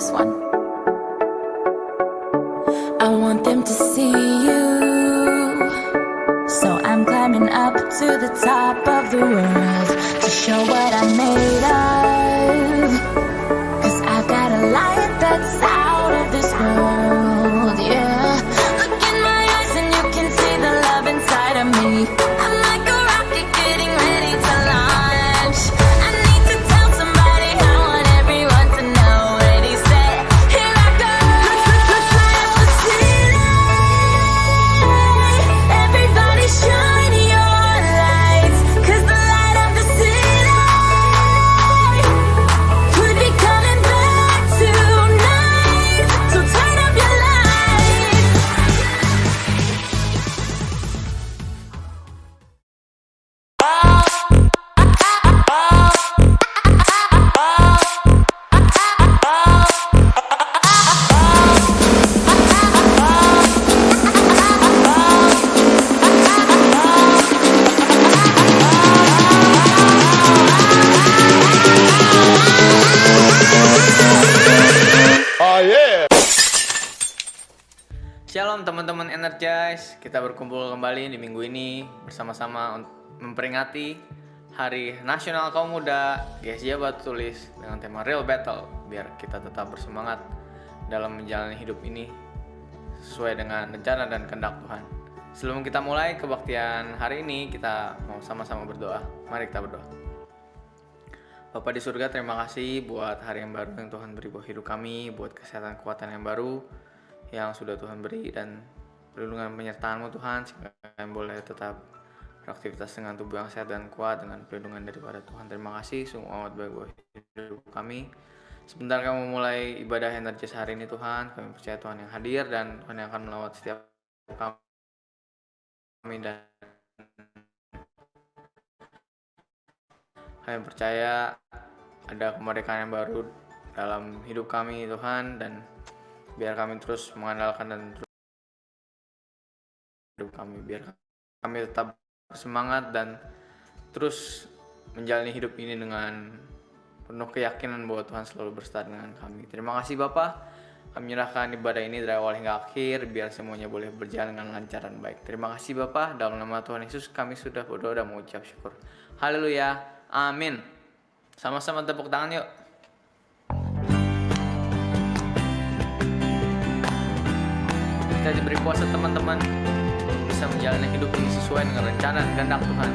this one. I want them to see you, so I'm climbing up to the top of the world to show what I'm made of. 'Cause I've got a light that's out of this world, yeah. Look in my eyes and you can see the love inside of me. I'm like a rocket getting ready to launch. I need to tell somebody, I want everyone to know. Ready, set, here I go. Let's light up the city. Everybody shine your lights, 'cause the light of the city could be coming back tonight. So turn up your lights. Shalom teman-teman Energize, kita berkumpul kembali di minggu ini bersama-sama untuk memperingati Hari Nasional Kaum Muda GSJ Batu Tulis dengan tema Real Battle, biar kita tetap bersemangat dalam menjalani hidup ini sesuai dengan rencana dan kehendak Tuhan. Sebelum kita mulai kebaktian hari ini, kita mau sama-sama berdoa. Mari kita berdoa. Bapa di surga, terima kasih buat hari yang baru yang Tuhan beri buat hidup kami, buat kesehatan kekuatan yang baru yang sudah Tuhan beri, dan perlindungan penyertaan-Mu Tuhan, sehingga kami boleh tetap beraktivitas dengan tubuh yang sehat dan kuat dengan perlindungan daripada Tuhan. Terima kasih, sungguh amat baik buat hidup kami. Sebentar kami memulai ibadah Energis hari ini Tuhan, kami percaya Tuhan yang hadir dan Tuhan yang akan melawat setiap kami, dan kami percaya ada kemerdekaan yang baru dalam hidup kami Tuhan, dan biar kami terus mengandalkan dan terus hidup kami, biar kami tetap bersemangat dan terus menjalani hidup ini dengan penuh keyakinan bahwa Tuhan selalu beserta dengan kami. Terima kasih Bapa, kami menyerahkan ibadah ini dari awal hingga akhir, biar semuanya boleh berjalan dengan lancar dan baik. Terima kasih Bapa, dalam nama Tuhan Yesus kami sudah berdoa dan mengucap syukur. Haleluya, amin. Sama-sama tepuk tangan yuk. Kita diberi kuasa teman-teman bisa menjalani hidup ini sesuai dengan rencana dan kehendak Tuhan.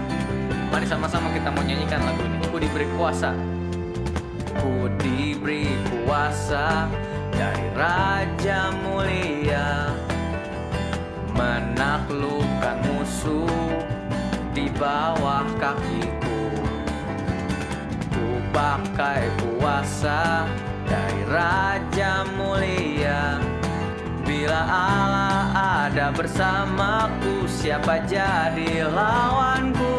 Mari sama-sama kita mau nyanyikan lagu ini. Ku diberi kuasa. Ku diberi kuasa dari Raja Mulia, menaklukkan musuh di bawah kakiku. Ku pakai kuasa dari Raja Mulia. Bila Allah ada bersamaku, siapa jadi lawanku?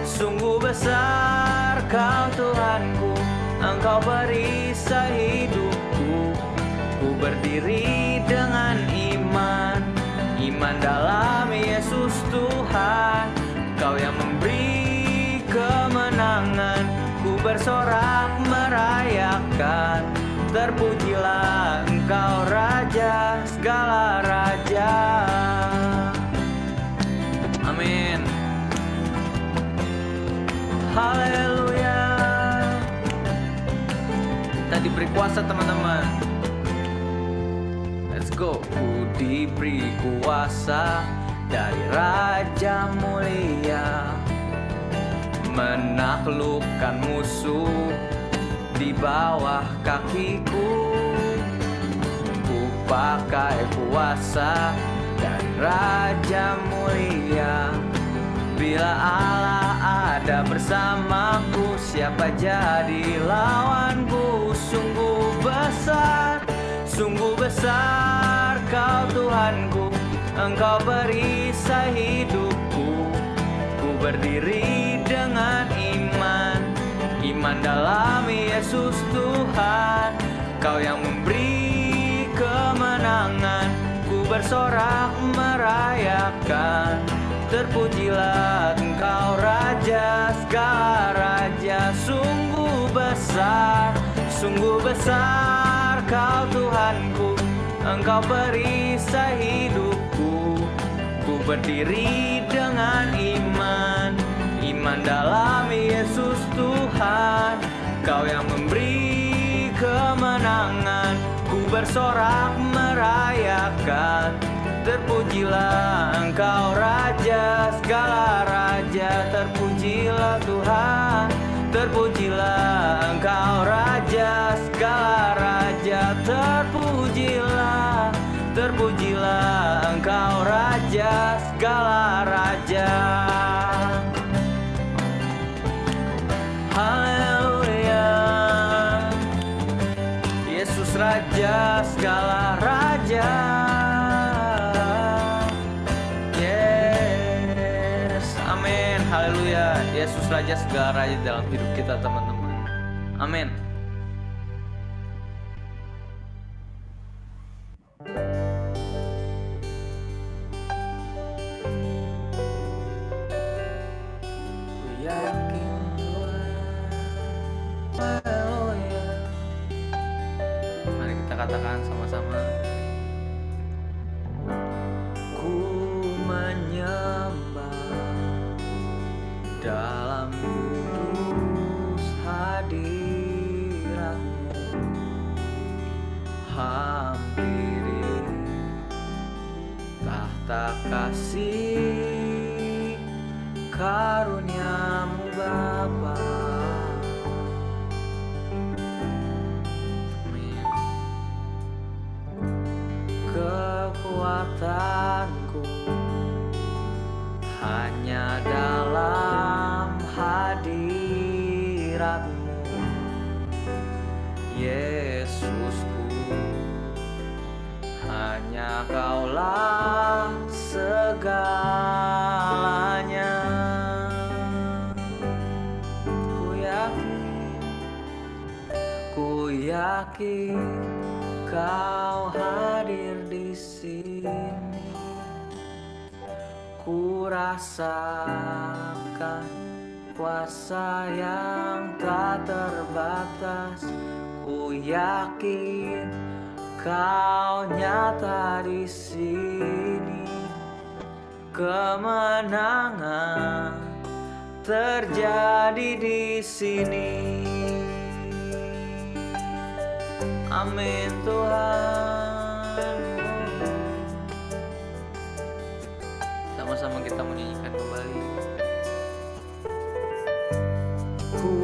Sungguh besar Kau Tuhanku, Engkau perisai hidupku. Ku berdiri dengan iman dalam Yesus Tuhan. Kau yang memberi kemenangan, ku bersorak merayakan. Terpujilah Engkau Raja segala raja. Amin. Haleluya. Kita diberi kuasa teman-teman. Let's go. Ku diberi kuasa dari Raja Mulia, menaklukkan musuh di bawah kakiku. Ku pakai kuasa dan Raja Mulia. Bila Allah ada bersamaku, siapa jadi lawanku? Sungguh besar Kau Tuhanku, Engkau perisai hidupku. Ku berdiri dengan iman dalam Yesus Tuhan. Kau yang memberi kemenangan, ku bersorak merayakan. Terpujilah Engkau Raja segala raja. Sungguh Sungguh besar Kau Tuhanku, Engkau perisai hidupku. Ku berdiri dengan iman dalam Yesus Tuhan. Kau yang memberi kemenangan, ku bersorak merayakan. Terpujilah Engkau Raja, segala raja. Terpujilah Tuhan, terpujilah Engkau Raja, segala raja. Terpujilah, terpujilah Engkau Raja, segala raja. Haleluya, Yesus Raja, segala raja. Yes, amin, haleluya. Yesus Raja, segala raja dalam hidup kita, teman-teman. Amin. Ku yakin Tuhan, haleluya. Mari kita katakan sama-sama. Ku menyembah dalam kudus hadirat-Mu, hampiri tahta kasih karunia-Mu Bapa. Amin. Kekuatanku hanya dalam hadirat-Mu, Yesusku. Hanya Kaulah segalanya. Ku yakin Kau hadir di sini. Ku rasakan kuasa yang tak terbatas. Ku yakin Kau nyata di sini. Kemenangan terjadi di sini. Amin Tuhan. Sama-sama kita menyanyikan kembali. Ku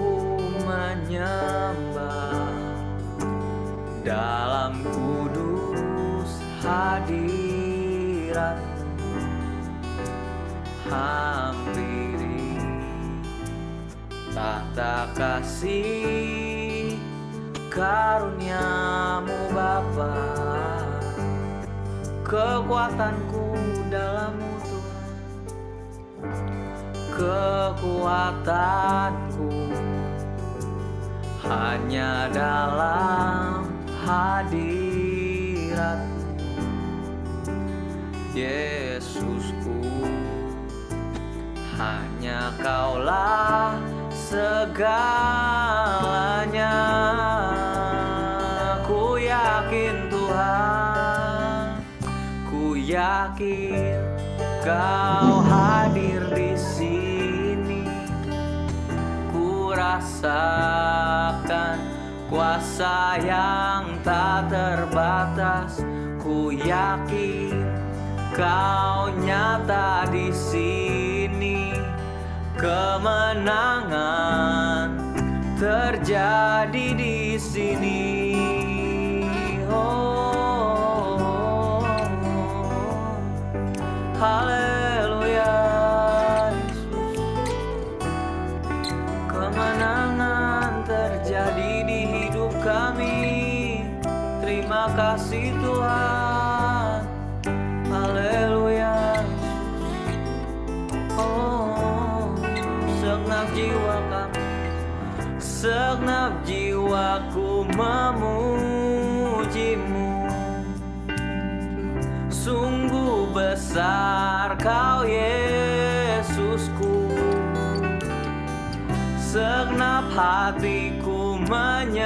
menyembah dalam kudus hadirat-Mu, hampiri tahta kasih karunia-Mu Bapa. Kekuatanku dalam-Mu Tuhan, kekuatanku hanya dalam hadirat-Mu, Yesusku. Hanya Kaulah segalanya. Ku yakin Tuhan, ku yakin Kau hadir di sini. Ku rasakan kuasa yang tak terbatas. Ku yakin Kau nyata di sini. Kemenangan terjadi di sini. Oh, haleluya, Yesus. Kemenangan terjadi di hidup kami. Terima kasih Tuhan. Haleluya. Oh, segenap jiwa kami, segenap jiwaku memuji-Mu. Sungguh besar Kau Yesusku. Segenap hatiku menyembahmu.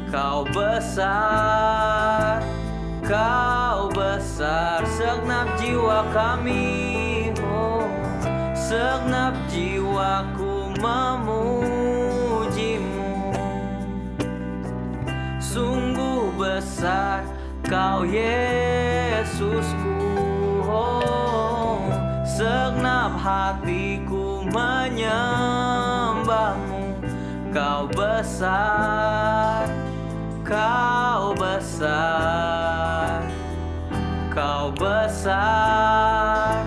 Kau besar, kau besar. Segenap jiwa kami, oh, segenap jiwaku memujimu. Sungguh besar kau Yesusku, oh, segenap hatiku menyembahmu. Kau besar, kau besar, kau besar,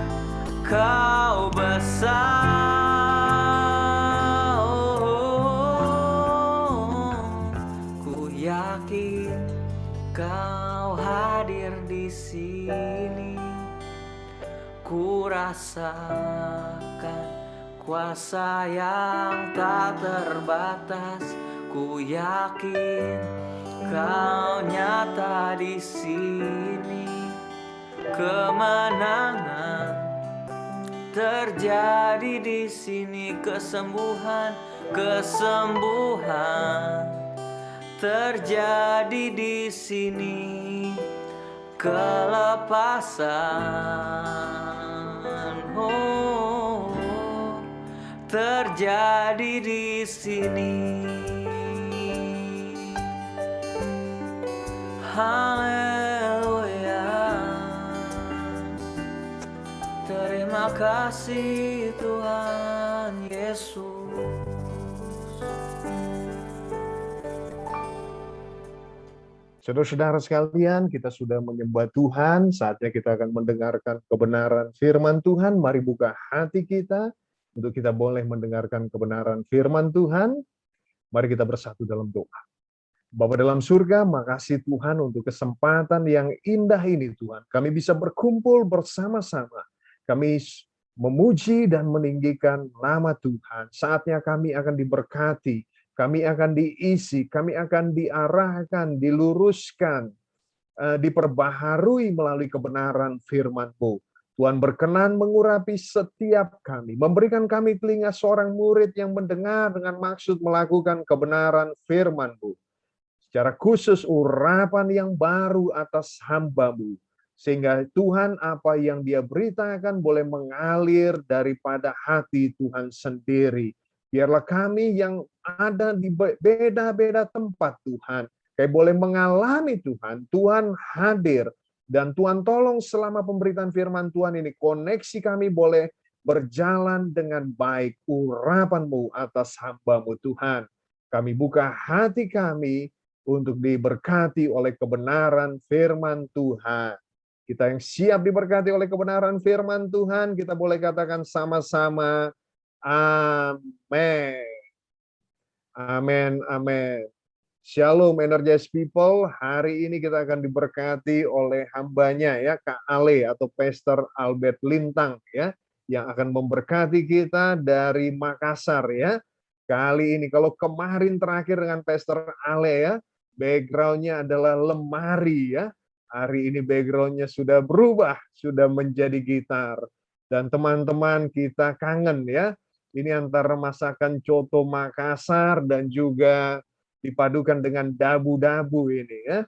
kau besar. Oh, ku yakin kau hadir di sini. Ku rasakan kuasa yang tak terbatas. Ku yakin kau nyata di sini. Kemenangan terjadi di sini. Kesembuhan, kesembuhan terjadi di sini. Kelepasan, oh, terjadi di sini. Haleluya. Terima kasih Tuhan Yesus. Saudara-saudara sekalian, kita sudah menyembah Tuhan, saatnya kita akan mendengarkan kebenaran firman Tuhan. Mari buka hati kita untuk kita boleh mendengarkan kebenaran firman Tuhan. Mari kita bersatu dalam doa. Bapa dalam surga, makasih Tuhan untuk kesempatan yang indah ini Tuhan. Kami bisa berkumpul bersama-sama. Kami memuji dan meninggikan nama Tuhan. Saatnya kami akan diberkati. Kami akan diisi, kami akan diarahkan, diluruskan, diperbaharui melalui kebenaran firman-Mu. Tuhan berkenan mengurapi setiap kami, memberikan kami telinga seorang murid yang mendengar dengan maksud melakukan kebenaran firman-Mu. Secara khusus urapan yang baru atas hamba-Mu. Sehingga Tuhan apa yang Dia beritakan boleh mengalir daripada hati Tuhan sendiri. Biarlah kami yang ada di beda-beda tempat Tuhan, kayak boleh mengalami Tuhan, Tuhan hadir. Dan Tuhan tolong selama pemberitaan firman Tuhan ini, koneksi kami boleh berjalan dengan baik. Urapan-Mu atas hamba-Mu Tuhan. Kami buka hati kami untuk diberkati oleh kebenaran firman Tuhan. Kita yang siap diberkati oleh kebenaran firman Tuhan, kita boleh katakan sama-sama, amin. Amin, amin. Shalom Energize People, hari ini kita akan diberkati oleh hambanya ya, Kak Ale atau Pastor Albert Lintang ya, yang akan memberkati kita dari Makassar ya. Kali ini, kalau kemarin terakhir dengan Pastor Ale ya, backgroundnya adalah lemari ya. Hari ini backgroundnya sudah berubah, sudah menjadi gitar. Dan teman-teman kita kangen ya. Ini antara masakan coto Makassar dan juga dipadukan dengan dabu-dabu ini ya.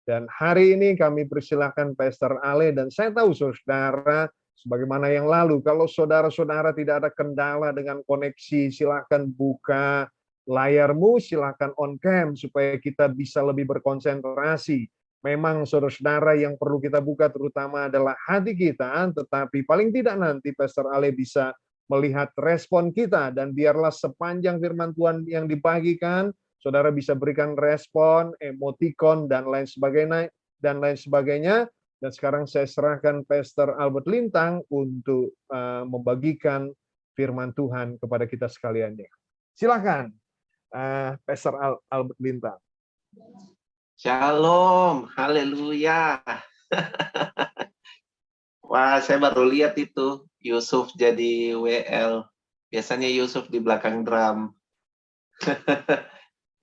Dan hari ini kami persilahkan Pastor Ale, dan saya tahu saudara, sebagaimana yang lalu, kalau saudara-saudara tidak ada kendala dengan koneksi, silakan buka layarmu, silakan on cam supaya kita bisa lebih berkonsentrasi. Memang saudara-saudara yang perlu kita buka terutama adalah hati kita, tetapi paling tidak nanti Pastor Ale bisa melihat respon kita, dan biarlah sepanjang firman Tuhan yang dibagikan, saudara bisa berikan respon, emotikon, dan lain sebagainya. Dan sekarang saya serahkan Pastor Albert Lintang untuk membagikan firman Tuhan kepada kita sekalian. Silakan, Pastor Albert Lintang. Shalom, haleluya. Wah, saya baru lihat itu, Yusuf jadi WL. Biasanya Yusuf di belakang drum.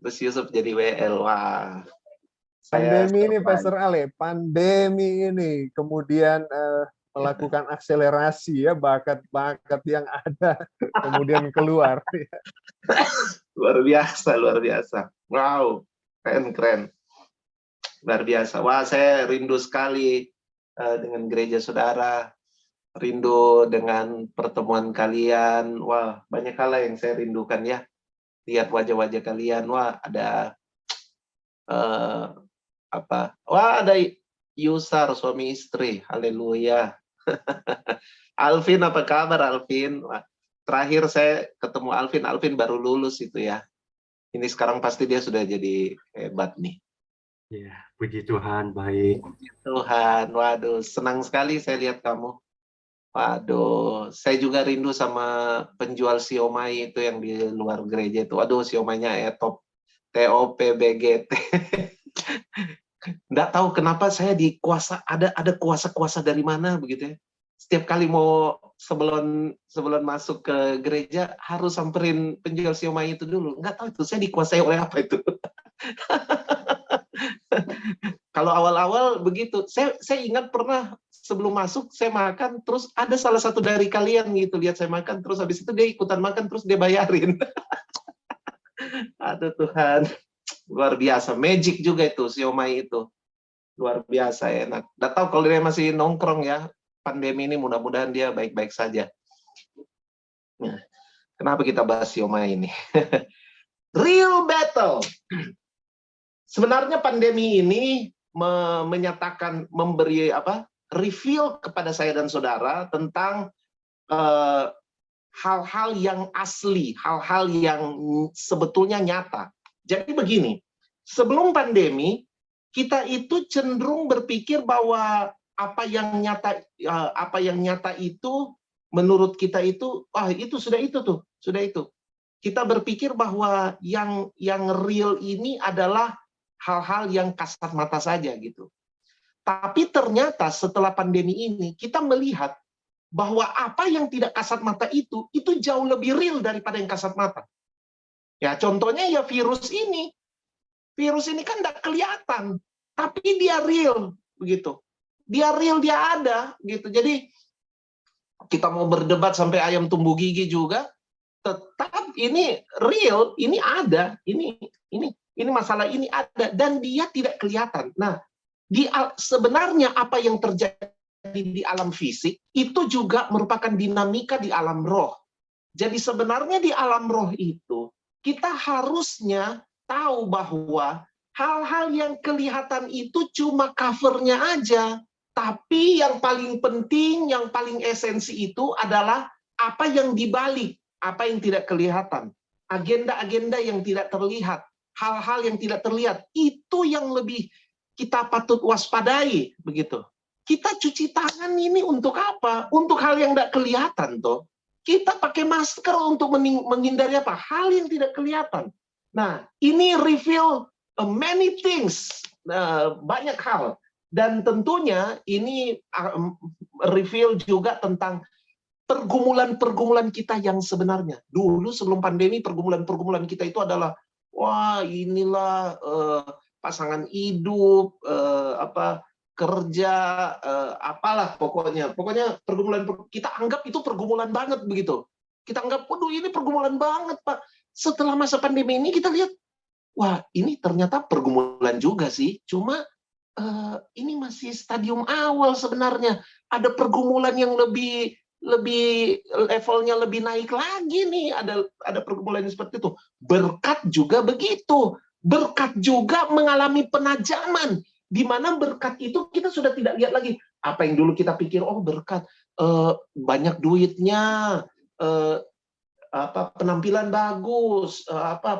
Terus Yusuf jadi WL, wah. Pandemi ini, Pastor Ale, pandemi ini. Kemudian melakukan akselerasi ya, bakat-bakat yang ada kemudian keluar. Luar biasa, luar biasa. Wow, keren. Luar biasa. Wah, saya rindu sekali dengan gereja saudara, rindu dengan pertemuan kalian. Wah, banyak hal yang saya rindukan ya. Lihat wajah-wajah kalian. Wah, ada Wah, ada Yusar, suami istri. Haleluya. Alvin, apa kabar Alvin? Wah, terakhir saya ketemu Alvin baru lulus itu ya. Ini sekarang pasti dia sudah jadi hebat nih. Ya, puji Tuhan, baik. Tuhan, waduh, senang sekali saya lihat kamu. Waduh, saya juga rindu sama penjual siomay itu yang di luar gereja itu. Waduh, siomanya top. TOP BGT. Nggak tahu kenapa saya ada kuasa-kuasa dari mana begitu ya. Setiap kali mau sebelum masuk ke gereja harus samperin penjual siomay itu dulu. Nggak tahu itu saya dikuasai oleh apa itu. Kalau awal-awal begitu, saya ingat pernah sebelum masuk saya makan, terus ada salah satu dari kalian gitu lihat saya makan, terus habis itu dia ikutan makan, terus dia bayarin. Aduh Tuhan, luar biasa, magic juga itu siomay itu, luar biasa enak. Nggak tahu kalau dia masih nongkrong ya, pandemi ini mudah-mudahan dia baik-baik saja. Nah, kenapa kita bahas siomay ini? Real battle. Sebenarnya pandemi ini menyatakan, memberi reveal kepada saya dan saudara tentang hal-hal yang asli, hal-hal yang sebetulnya nyata. Jadi begini, sebelum pandemi kita itu cenderung berpikir bahwa apa yang nyata itu menurut kita itu itu sudah itu. Kita berpikir bahwa yang real ini adalah hal-hal yang kasat mata saja gitu. Tapi ternyata setelah pandemi ini kita melihat bahwa apa yang tidak kasat mata itu jauh lebih real daripada yang kasat mata. Ya contohnya ya virus ini. Virus ini kan tidak kelihatan, tapi dia real begitu. Dia real, dia ada gitu. Jadi kita mau berdebat sampai ayam tumbuh gigi juga, tetap ini real, ini ada, ini masalah ini ada dan dia tidak kelihatan. Nah, sebenarnya apa yang terjadi di alam fisik itu juga merupakan dinamika di alam roh. Jadi sebenarnya di alam roh itu kita harusnya tahu bahwa hal-hal yang kelihatan itu cuma covernya aja. Tapi yang paling penting, yang paling esensi itu adalah apa yang dibalik, apa yang tidak kelihatan. Agenda-agenda yang tidak terlihat, hal-hal yang tidak terlihat, itu yang lebih kita patut waspadai, begitu. Kita cuci tangan ini untuk apa? Untuk hal yang tidak kelihatan, toh. Kita pakai masker untuk menghindari apa? Hal yang tidak kelihatan. Nah, ini reveal many things, banyak hal. Dan tentunya ini reveal juga tentang pergumulan-pergumulan kita yang sebenarnya. Dulu sebelum pandemi, pergumulan-pergumulan kita itu adalah, wah inilah pasangan hidup, kerja, apalah pokoknya pergumulan kita anggap itu pergumulan banget begitu. Kita anggap, waduh ini pergumulan banget Pak. Setelah masa pandemi ini kita lihat, wah ini ternyata pergumulan juga sih. Cuma ini masih stadium awal sebenarnya. Ada pergumulan yang lebih levelnya lebih naik lagi nih. Ada pergumulan yang seperti itu. Berkat juga begitu. Berkat juga mengalami penajaman. Di mana berkat itu kita sudah tidak lihat lagi. Apa yang dulu kita pikir, oh berkat banyak duitnya, penampilan bagus,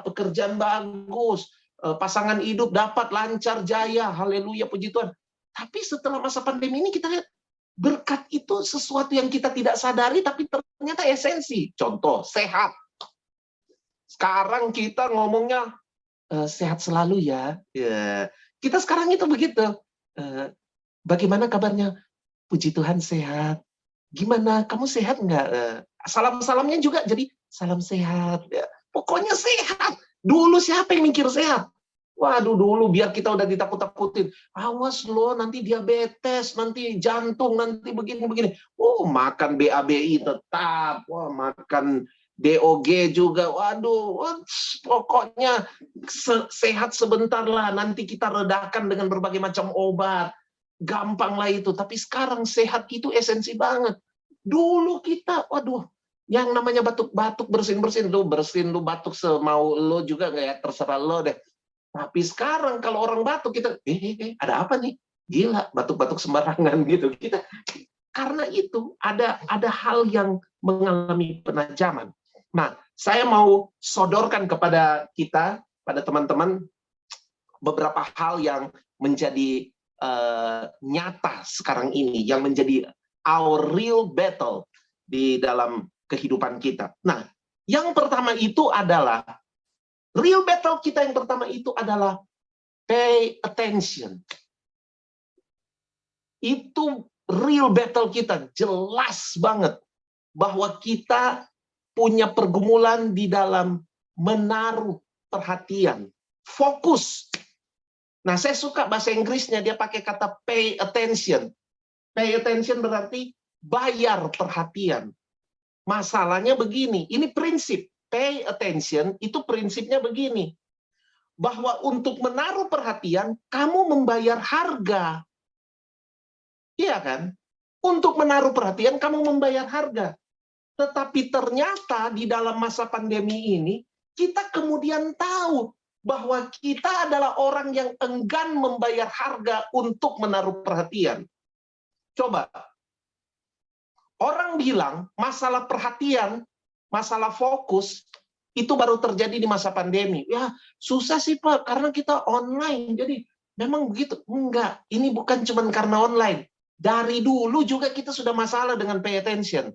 pekerjaan bagus, pasangan hidup dapat lancar jaya, haleluya puji Tuhan. Tapi setelah masa pandemi ini kita lihat berkat itu sesuatu yang kita tidak sadari tapi ternyata esensi. Contoh, sehat. Sekarang kita ngomongnya sehat selalu ya. Kita sekarang itu begitu. Bagaimana kabarnya? Puji Tuhan sehat. Gimana? Kamu sehat nggak? Salam-salamnya juga jadi salam sehat. Pokoknya sehat. Dulu siapa yang mikir sehat? Waduh, dulu biar kita udah ditakut-takutin. Awas lo, nanti diabetes, nanti jantung, nanti begini-begini. Oh, makan BABI tetap. Wah, makan DOG juga. Waduh, pokoknya sehat sebentar lah. Nanti kita redakan dengan berbagai macam obat. Gampang lah itu. Tapi sekarang sehat itu esensi banget. Dulu kita, waduh, yang namanya batuk-batuk, bersin-bersin. Lu bersin, lu batuk semau lo juga nggak ya? Terserah lo deh. Tapi sekarang kalau orang batuk kita, ada apa nih? Gila, batuk-batuk sembarangan gitu. Kita karena itu ada hal yang mengalami penajaman. Nah, saya mau sodorkan kepada kita, pada teman-teman, beberapa hal yang menjadi nyata sekarang ini, yang menjadi our real battle di dalam kehidupan kita. Nah, yang pertama itu adalah real battle kita yang pertama itu adalah pay attention. Itu real battle kita, jelas banget bahwa kita punya pergumulan di dalam menaruh perhatian, fokus. Nah, saya suka bahasa Inggrisnya, dia pakai kata pay attention. Pay attention berarti bayar perhatian. Masalahnya begini, ini prinsip. Pay attention itu prinsipnya begini, bahwa untuk menaruh perhatian kamu membayar harga, iya kan? Untuk menaruh perhatian kamu membayar harga. Tetapi ternyata di dalam masa pandemi ini kita kemudian tahu bahwa kita adalah orang yang enggan membayar harga untuk menaruh perhatian. Coba, orang bilang masalah perhatian, masalah fokus, itu baru terjadi di masa pandemi. Ya, susah sih Pak, karena kita online. Jadi, memang begitu. Enggak, ini bukan cuma karena online. Dari dulu juga kita sudah masalah dengan pay attention.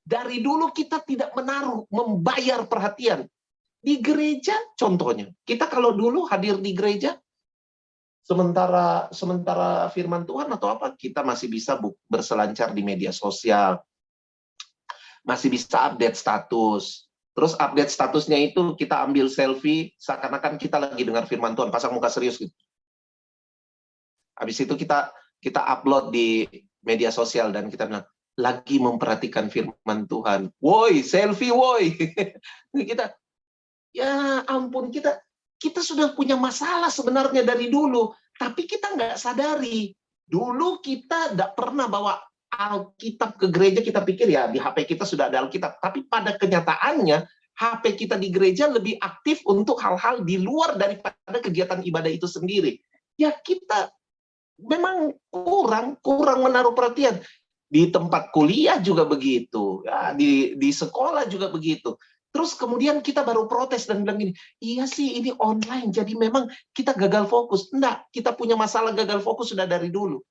Dari dulu kita tidak menaruh, membayar perhatian. Di gereja, contohnya. Kita kalau dulu hadir di gereja, sementara firman Tuhan atau apa, kita masih bisa berselancar di media sosial. Masih bisa update status. Terus update statusnya itu kita ambil selfie, seakan-akan kita lagi dengar firman Tuhan, pasang muka serius gitu. Habis itu kita upload di media sosial dan kita bilang, lagi memperhatikan firman Tuhan. Woi, selfie woi. Kita, ya ampun, kita sudah punya masalah sebenarnya dari dulu, tapi kita nggak sadari. Dulu kita nggak pernah bawa Alkitab ke gereja, kita pikir ya di HP kita sudah ada Alkitab. Tapi pada kenyataannya, HP kita di gereja lebih aktif untuk hal-hal di luar daripada kegiatan ibadah itu sendiri. Ya kita memang kurang menaruh perhatian. Di tempat kuliah juga begitu, ya, di sekolah juga begitu. Terus kemudian kita baru protes dan bilang gini, iya sih ini online, jadi memang kita gagal fokus. Enggak, kita punya masalah gagal fokus sudah dari dulu.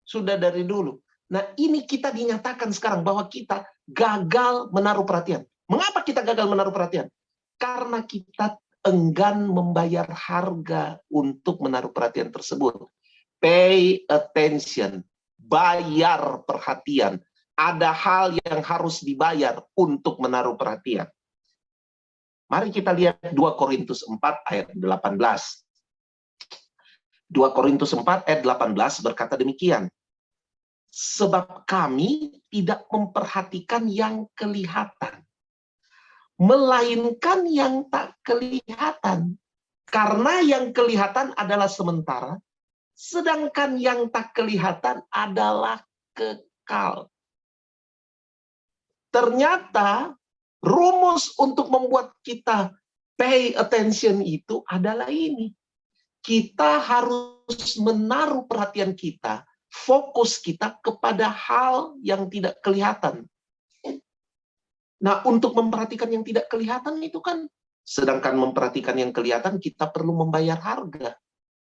Sudah dari dulu. Nah, ini kita dinyatakan sekarang bahwa kita gagal menaruh perhatian. Mengapa kita gagal menaruh perhatian? Karena kita enggan membayar harga untuk menaruh perhatian tersebut. Pay attention, bayar perhatian. Ada hal yang harus dibayar untuk menaruh perhatian. Mari kita lihat 2 Korintus 4 ayat 18. 2 Korintus 4 ayat 18 berkata demikian. Sebab kami tidak memperhatikan yang kelihatan, melainkan yang tak kelihatan. Karena yang kelihatan adalah sementara, sedangkan yang tak kelihatan adalah kekal. Ternyata rumus untuk membuat kita pay attention itu adalah ini. Kita harus menaruh perhatian kita, fokus kita kepada hal yang tidak kelihatan. Nah, untuk memperhatikan yang tidak kelihatan itu kan, sedangkan memperhatikan yang kelihatan kita perlu membayar harga.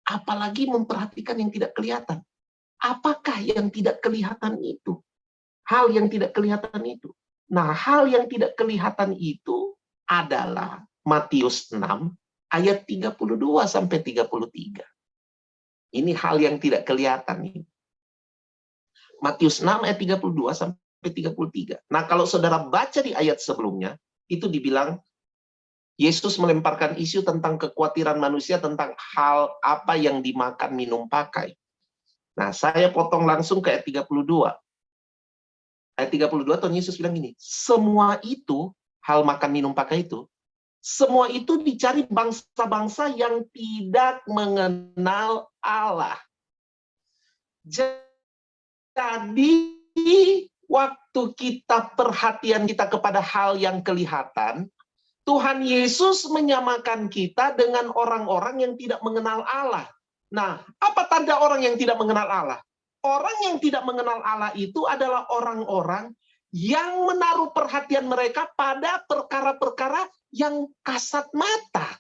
Apalagi memperhatikan yang tidak kelihatan. Apakah yang tidak kelihatan itu? Hal yang tidak kelihatan itu. Nah, hal yang tidak kelihatan itu adalah Matius 6 ayat 32 sampai 33. Ini hal yang tidak kelihatan. Matius 6 ayat 32 sampai 33. Nah, kalau saudara baca di ayat sebelumnya, itu dibilang Yesus melemparkan isu tentang kekhawatiran manusia tentang hal apa yang dimakan, minum, pakai. Nah, saya potong langsung ke ayat 32. Ayat 32 Tuhan Yesus bilang gini, semua itu, hal makan, minum, pakai itu, semua itu dicari bangsa-bangsa yang tidak mengenal Allah. Jadi, waktu perhatian kita kepada hal yang kelihatan, Tuhan Yesus menyamakan kita dengan orang-orang yang tidak mengenal Allah. Nah, apa tanda orang yang tidak mengenal Allah? Orang yang tidak mengenal Allah itu adalah orang-orang yang menaruh perhatian mereka pada perkara-perkara yang kasat mata.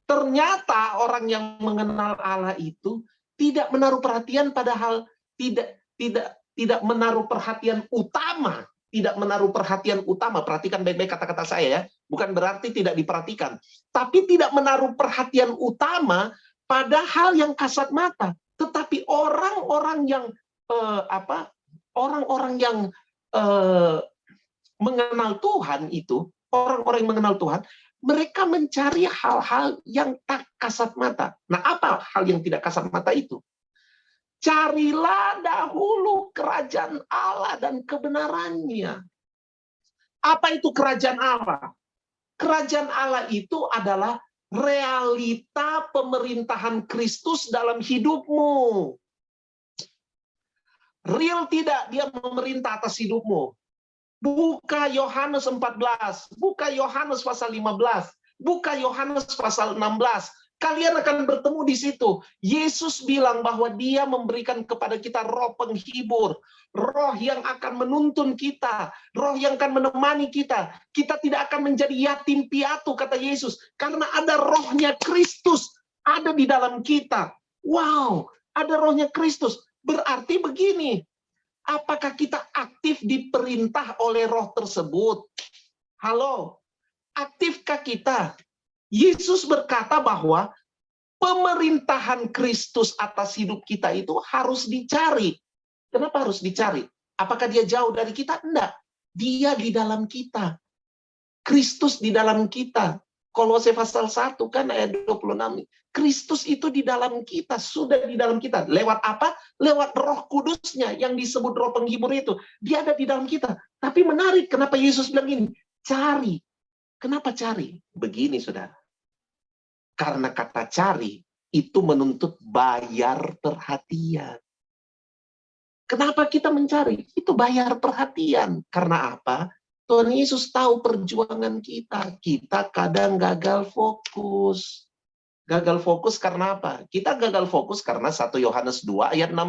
Ternyata orang yang mengenal Allah itu tidak menaruh perhatian pada hal tidak menaruh perhatian utama. Tidak menaruh perhatian utama. Perhatikan baik-baik kata-kata saya ya. Bukan berarti tidak diperhatikan. Tapi tidak menaruh perhatian utama pada hal yang kasat mata. Tetapi orang-orang yang mengenal Tuhan itu, orang-orang yang mengenal Tuhan, mereka mencari hal-hal yang tak kasat mata. Nah, apa hal yang tidak kasat mata itu? Carilah dahulu kerajaan Allah dan kebenarannya. Apa itu kerajaan Allah? Kerajaan Allah itu adalah realita pemerintahan Kristus dalam hidupmu. Real tidak dia memerintah atas hidupmu. Buka Yohanes 14, buka Yohanes pasal 15, buka Yohanes pasal 16. Kalian akan bertemu di situ. Yesus bilang bahwa dia memberikan kepada kita roh penghibur. Roh yang akan menuntun kita. Roh yang akan menemani kita. Kita tidak akan menjadi yatim piatu, kata Yesus. Karena ada rohnya Kristus ada di dalam kita. Wow, ada rohnya Kristus. Berarti begini. Apakah kita aktif diperintah oleh roh tersebut? Halo, aktifkah kita? Yesus berkata bahwa pemerintahan Kristus atas hidup kita itu harus dicari. Kenapa harus dicari? Apakah dia jauh dari kita? Enggak. Dia di dalam kita. Kristus di dalam kita. Kolose pasal 1 kan ayat 26. Kristus itu di dalam kita, sudah di dalam kita. Lewat apa? Lewat Roh Kudusnya yang disebut Roh Penghibur itu. Dia ada di dalam kita. Tapi menarik, kenapa Yesus bilang ini? Cari. Kenapa cari? Begini, saudara. Karena kata cari itu menuntut bayar perhatian. Kenapa kita mencari? Itu bayar perhatian. Karena apa? Tuhan Yesus tahu perjuangan kita. Kita kadang gagal fokus. Gagal fokus karena apa? Kita gagal fokus karena 1 Yohanes 2 ayat 16.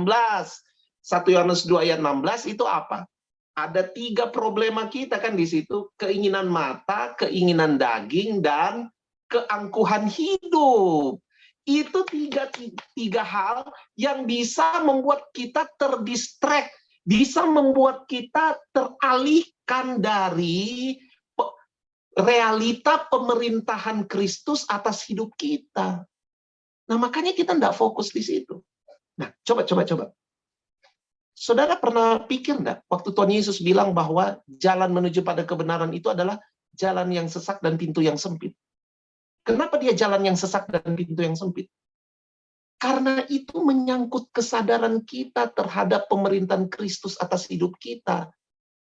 1 Yohanes 2 ayat 16 itu apa? Ada 3 problema kita kan di situ. Keinginan mata, keinginan daging, dan keangkuhan hidup. Itu tiga hal yang bisa membuat kita terdistract, bisa membuat kita teralihkan dari realita pemerintahan Kristus atas hidup kita. Nah, makanya kita tidak fokus di situ. Nah, coba. Saudara pernah pikir enggak waktu Tuhan Yesus bilang bahwa jalan menuju pada kebenaran itu adalah jalan yang sesak dan pintu yang sempit? Kenapa dia jalan yang sesak dan pintu yang sempit? Karena itu menyangkut kesadaran kita terhadap pemerintahan Kristus atas hidup kita.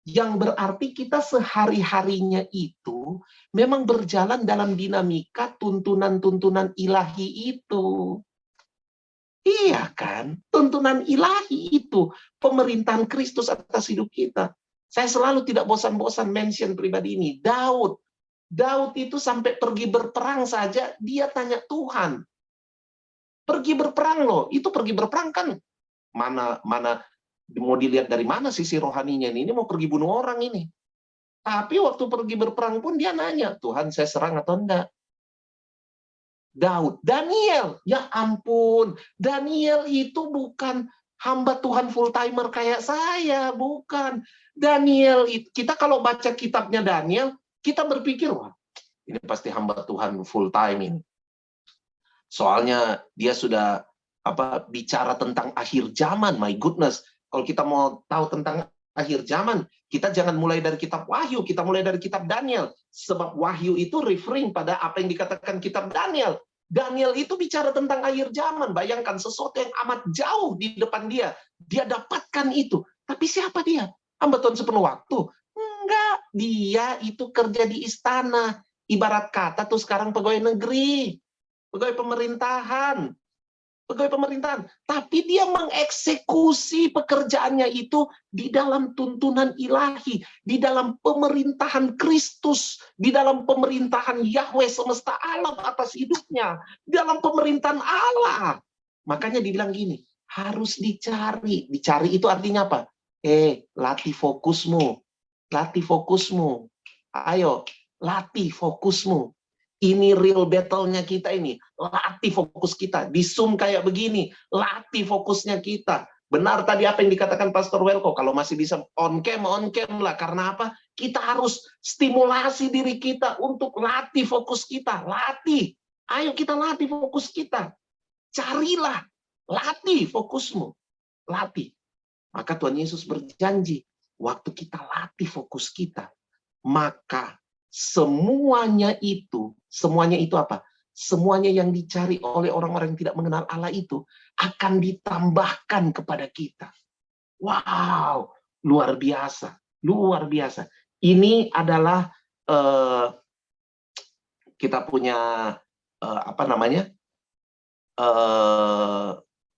Yang berarti kita sehari-harinya itu memang berjalan dalam dinamika tuntunan-tuntunan ilahi itu. Iya kan? Tuntunan ilahi itu. Pemerintahan Kristus atas hidup kita. Saya selalu tidak bosan-bosan mention pribadi ini. Daud itu sampai pergi berperang saja, dia tanya Tuhan. Pergi berperang loh, itu pergi berperang kan. Mana mau dilihat dari mana sisi rohaninya ini mau pergi bunuh orang ini. Tapi waktu pergi berperang pun dia nanya, Tuhan saya serang atau enggak? Daud, Daniel, ya ampun. Daniel itu bukan hamba Tuhan full timer kayak saya, bukan. Daniel, kita kalau baca kitabnya Daniel, kita berpikir, wah, ini pasti hamba Tuhan full time ini. Soalnya dia sudah bicara tentang akhir zaman, my goodness. Kalau kita mau tahu tentang akhir zaman. Kita jangan mulai dari kitab Wahyu, kita mulai dari kitab Daniel. Sebab Wahyu itu referring pada apa yang dikatakan kitab Daniel. Daniel itu bicara tentang akhir zaman. Bayangkan sesuatu yang amat jauh di depan dia. Dia dapatkan itu. Tapi siapa dia? Hamba Tuhan sepenuh waktu? Enggak. Dia itu kerja di istana. Ibarat kata tuh sekarang pegawai negeri. Pegawai pemerintahan. Pegawai pemerintahan, tapi dia mengeksekusi pekerjaannya itu di dalam tuntunan ilahi, di dalam pemerintahan Kristus, di dalam pemerintahan Yahweh semesta alam atas hidupnya, di dalam pemerintahan Allah. Makanya dibilang gini, harus dicari. Dicari itu artinya apa? Latih fokusmu. Latih fokusmu. Ayo, latih fokusmu. Ini real battle-nya kita ini. Latih fokus kita. Di Zoom kayak begini. Latih fokusnya kita. Benar tadi apa yang dikatakan Pastor Welko. Kalau masih bisa on cam lah. Karena apa? Kita harus stimulasi diri kita untuk latih fokus kita. Latih. Ayo kita latih fokus kita. Carilah. Latih fokusmu. Latih. Maka Tuhan Yesus berjanji. Waktu kita latih fokus kita. Maka semuanya itu apa? Semuanya yang dicari oleh orang-orang yang tidak mengenal Allah itu akan ditambahkan kepada kita. Wow, luar biasa, luar biasa. Ini adalah kita punya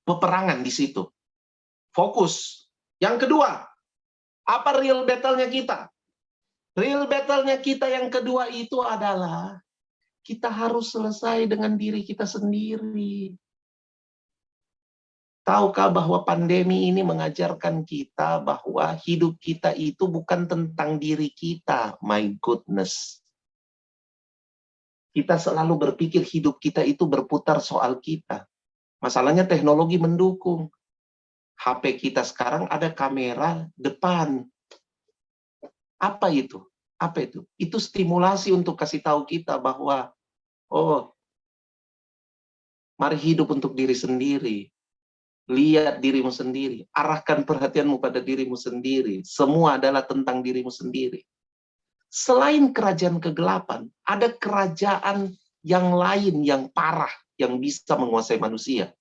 peperangan di situ. Fokus. Yang kedua, apa real battle-nya kita? Real battle-nya kita yang kedua itu adalah kita harus selesai dengan diri kita sendiri. Tahukah bahwa pandemi ini mengajarkan kita bahwa hidup kita itu bukan tentang diri kita. My goodness. Kita selalu berpikir hidup kita itu berputar soal kita. Masalahnya teknologi mendukung. HP kita sekarang ada kamera depan. Apa itu? Apa itu? Itu stimulasi untuk kasih tahu kita bahwa, mari hidup untuk diri sendiri. Lihat dirimu sendiri. Arahkan perhatianmu pada dirimu sendiri. Semua adalah tentang dirimu sendiri. Selain kerajaan kegelapan, ada kerajaan yang lain yang parah yang bisa menguasai manusia.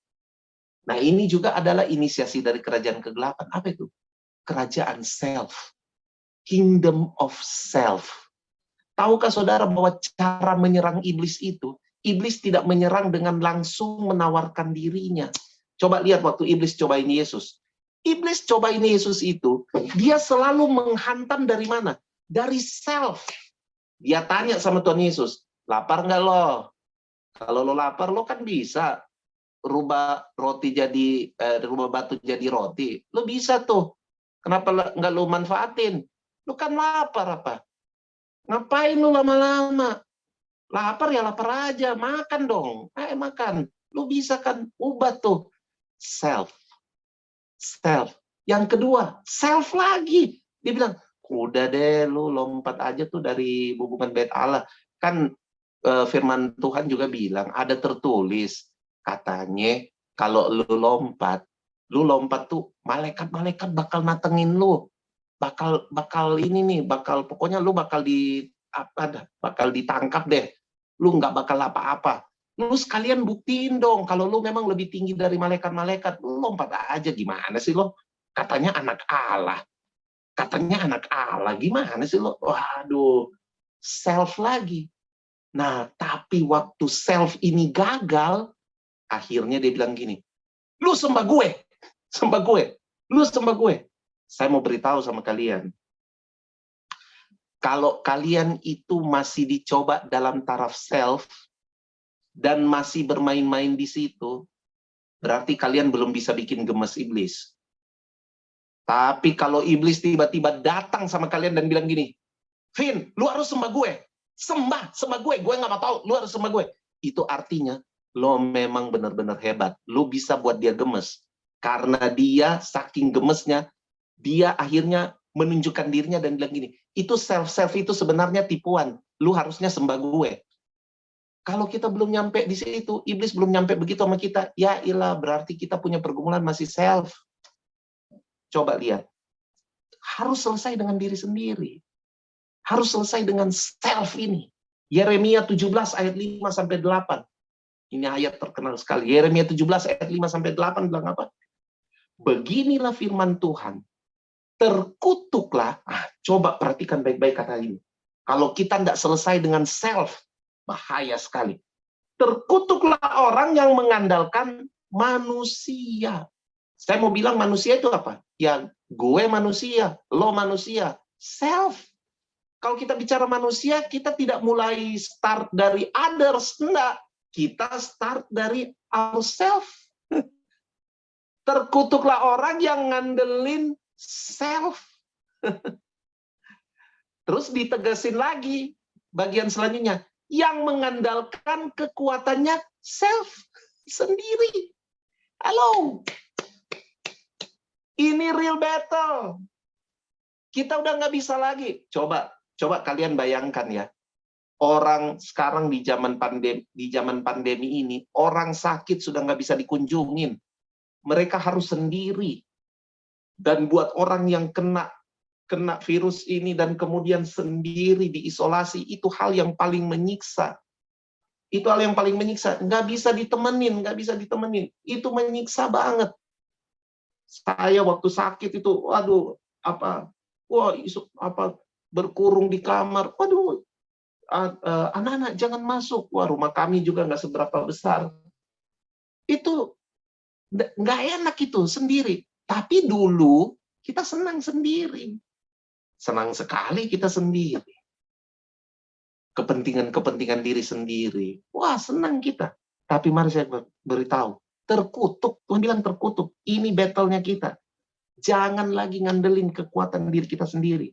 Nah, ini juga adalah inisiasi dari kerajaan kegelapan. Apa itu? Kerajaan self. Kingdom of self. Tahukah saudara bahwa cara menyerang iblis itu, iblis tidak menyerang dengan langsung menawarkan dirinya. Coba lihat waktu iblis cobain Yesus. Iblis cobain Yesus itu, dia selalu menghantam dari mana? Dari self. Dia tanya sama Tuhan Yesus, lapar nggak lo? Kalau lo lapar, lo kan bisa rubah batu jadi roti. Lo bisa tuh. Kenapa nggak lo manfaatin? Lu kan lapar apa? Ngapain lu lama-lama? Lapar ya lapar aja, makan dong. Makan. Lu bisa kan ubah tuh. Self. Self. Yang kedua, self lagi. Dia bilang, udah deh lu lompat aja tuh dari hubungan bait Allah. Kan firman Tuhan juga bilang, ada tertulis. Katanya, kalau lu lompat tuh malaikat-malaikat bakal natengin lu. Bakal ini nih, pokoknya lu bakal ditangkap deh. Lu nggak bakal apa-apa. Lu sekalian buktiin dong kalau lu memang lebih tinggi dari malaikat-malaikat. Lu lompat aja, gimana sih lo? Katanya anak Allah. Gimana sih lo? Waduh, self lagi. Nah, tapi waktu self ini gagal, akhirnya dia bilang gini, lu sembah gue. Lu sembah gue. Saya mau beritahu sama kalian, kalau kalian itu masih dicoba dalam taraf self dan masih bermain-main di situ, berarti kalian belum bisa bikin gemes iblis. Tapi kalau iblis tiba-tiba datang sama kalian dan bilang gini, Vin, lu harus sembah gue. Sembah gue nggak mau tahu, lu harus sembah gue. Itu artinya, lo memang benar-benar hebat. Lu bisa buat dia gemes. Karena dia saking gemesnya, dia akhirnya menunjukkan dirinya dan bilang gini, itu self-self itu sebenarnya tipuan. Lu harusnya sembah gue. Kalau kita belum nyampe di situ, iblis belum nyampe begitu sama kita, ya ilah, berarti kita punya pergumulan masih self. Coba lihat. harus selesai dengan diri sendiri. Harus selesai dengan self ini. Yeremia 17 ayat 5 sampai 8. Ini ayat terkenal sekali. Yeremia 17 ayat 5 sampai 8 bilang apa? Beginilah firman Tuhan. Terkutuklah. Coba perhatikan baik-baik kata ini. Kalau kita tidak selesai dengan self, bahaya sekali. Terkutuklah orang yang mengandalkan manusia. Saya mau bilang manusia itu apa? Ya, gue manusia, lo manusia, self. Kalau kita bicara manusia, kita tidak mulai start dari others, enggak. Kita start dari ourselves. Terkutuklah orang yang ngandelin self. Terus ditegasin lagi bagian selanjutnya, yang mengandalkan kekuatannya self sendiri. Halo. Ini real battle. Kita udah nggak bisa lagi. Coba kalian bayangkan ya. Orang sekarang di zaman pandemi ini, orang sakit sudah nggak bisa dikunjungin. Mereka harus sendiri. Dan buat orang yang kena virus ini dan kemudian sendiri diisolasi, itu hal yang paling menyiksa. Itu hal yang paling menyiksa. Nggak bisa ditemenin. Itu menyiksa banget. Saya waktu sakit itu, waduh, berkurung di kamar. Waduh, anak-anak jangan masuk. Wah, rumah kami juga nggak seberapa besar. Itu nggak enak itu sendiri. Tapi dulu kita senang sendiri. Senang sekali kita sendiri. Kepentingan diri sendiri. Wah, senang kita. Tapi mari saya beritahu. Terkutuk. Tuhan bilang terkutuk. Ini battle-nya kita. Jangan lagi ngandelin kekuatan diri kita sendiri.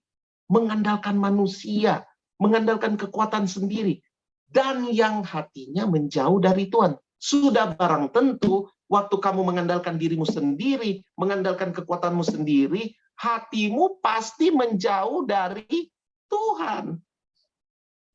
Mengandalkan manusia. Mengandalkan kekuatan sendiri. Dan yang hatinya menjauh dari Tuhan. Sudah barang tentu, waktu kamu mengandalkan dirimu sendiri, mengandalkan kekuatanmu sendiri, hatimu pasti menjauh dari Tuhan.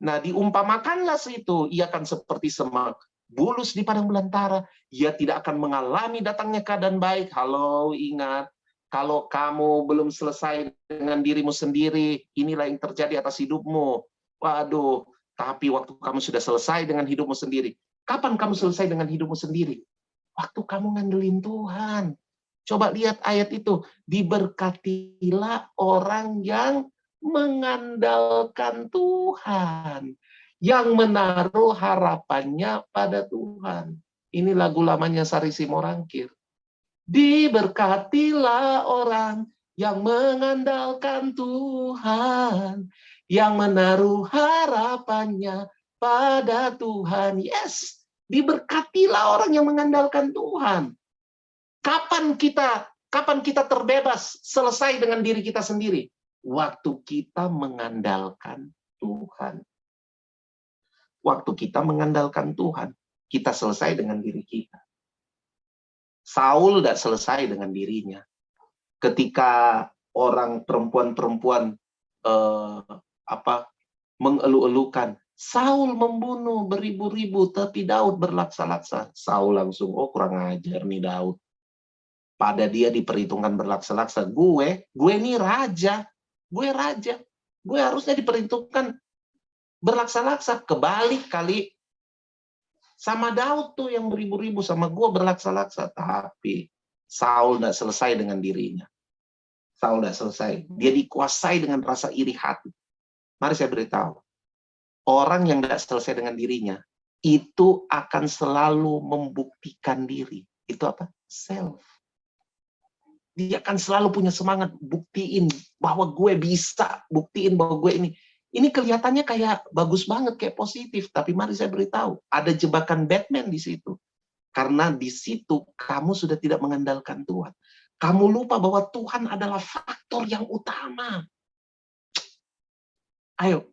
Nah, diumpamakanlah situ, ia akan seperti semak bulus di padang belantara. Ia tidak akan mengalami datangnya keadaan baik. Halo, ingat. Kalau kamu belum selesai dengan dirimu sendiri, inilah yang terjadi atas hidupmu. Waduh, tapi waktu kamu sudah selesai dengan hidupmu sendiri. Kapan kamu selesai dengan hidupmu sendiri? Waktu kamu ngandelin Tuhan. Coba lihat ayat itu. Diberkatilah orang yang mengandalkan Tuhan. Yang menaruh harapannya pada Tuhan. Ini lagu lamanya Sari Simorangkir. Diberkatilah orang yang mengandalkan Tuhan. Yang menaruh harapannya pada Tuhan. Yes, diberkatilah orang yang mengandalkan Tuhan. Kapan kita terbebas selesai dengan diri kita sendiri? Waktu kita mengandalkan Tuhan. Waktu kita mengandalkan Tuhan, kita selesai dengan diri kita. Saul tidak selesai dengan dirinya. Ketika orang perempuan-perempuan mengeluh-elukan, Saul membunuh beribu-ribu, tapi Daud berlaksa-laksa. Saul langsung, kurang ajar nih Daud. Pada dia diperhitungkan berlaksa-laksa. Gue ini raja. Gue raja. Gue harusnya diperhitungkan berlaksa-laksa. Kebalik kali. Sama Daud tuh yang beribu-ribu, sama gue berlaksa-laksa. Tapi Saul tidak selesai dengan dirinya. Saul tidak selesai. Dia dikuasai dengan rasa iri hati. Mari saya beritahu. Orang yang tidak selesai dengan dirinya, itu akan selalu membuktikan diri. Itu apa? Self. Dia akan selalu punya semangat, buktiin bahwa gue bisa, buktiin bahwa gue ini. Ini kelihatannya kayak bagus banget, kayak positif. Tapi mari saya beritahu, ada jebakan Batman di situ. Karena di situ kamu sudah tidak mengandalkan Tuhan. Kamu lupa bahwa Tuhan adalah faktor yang utama. Ayo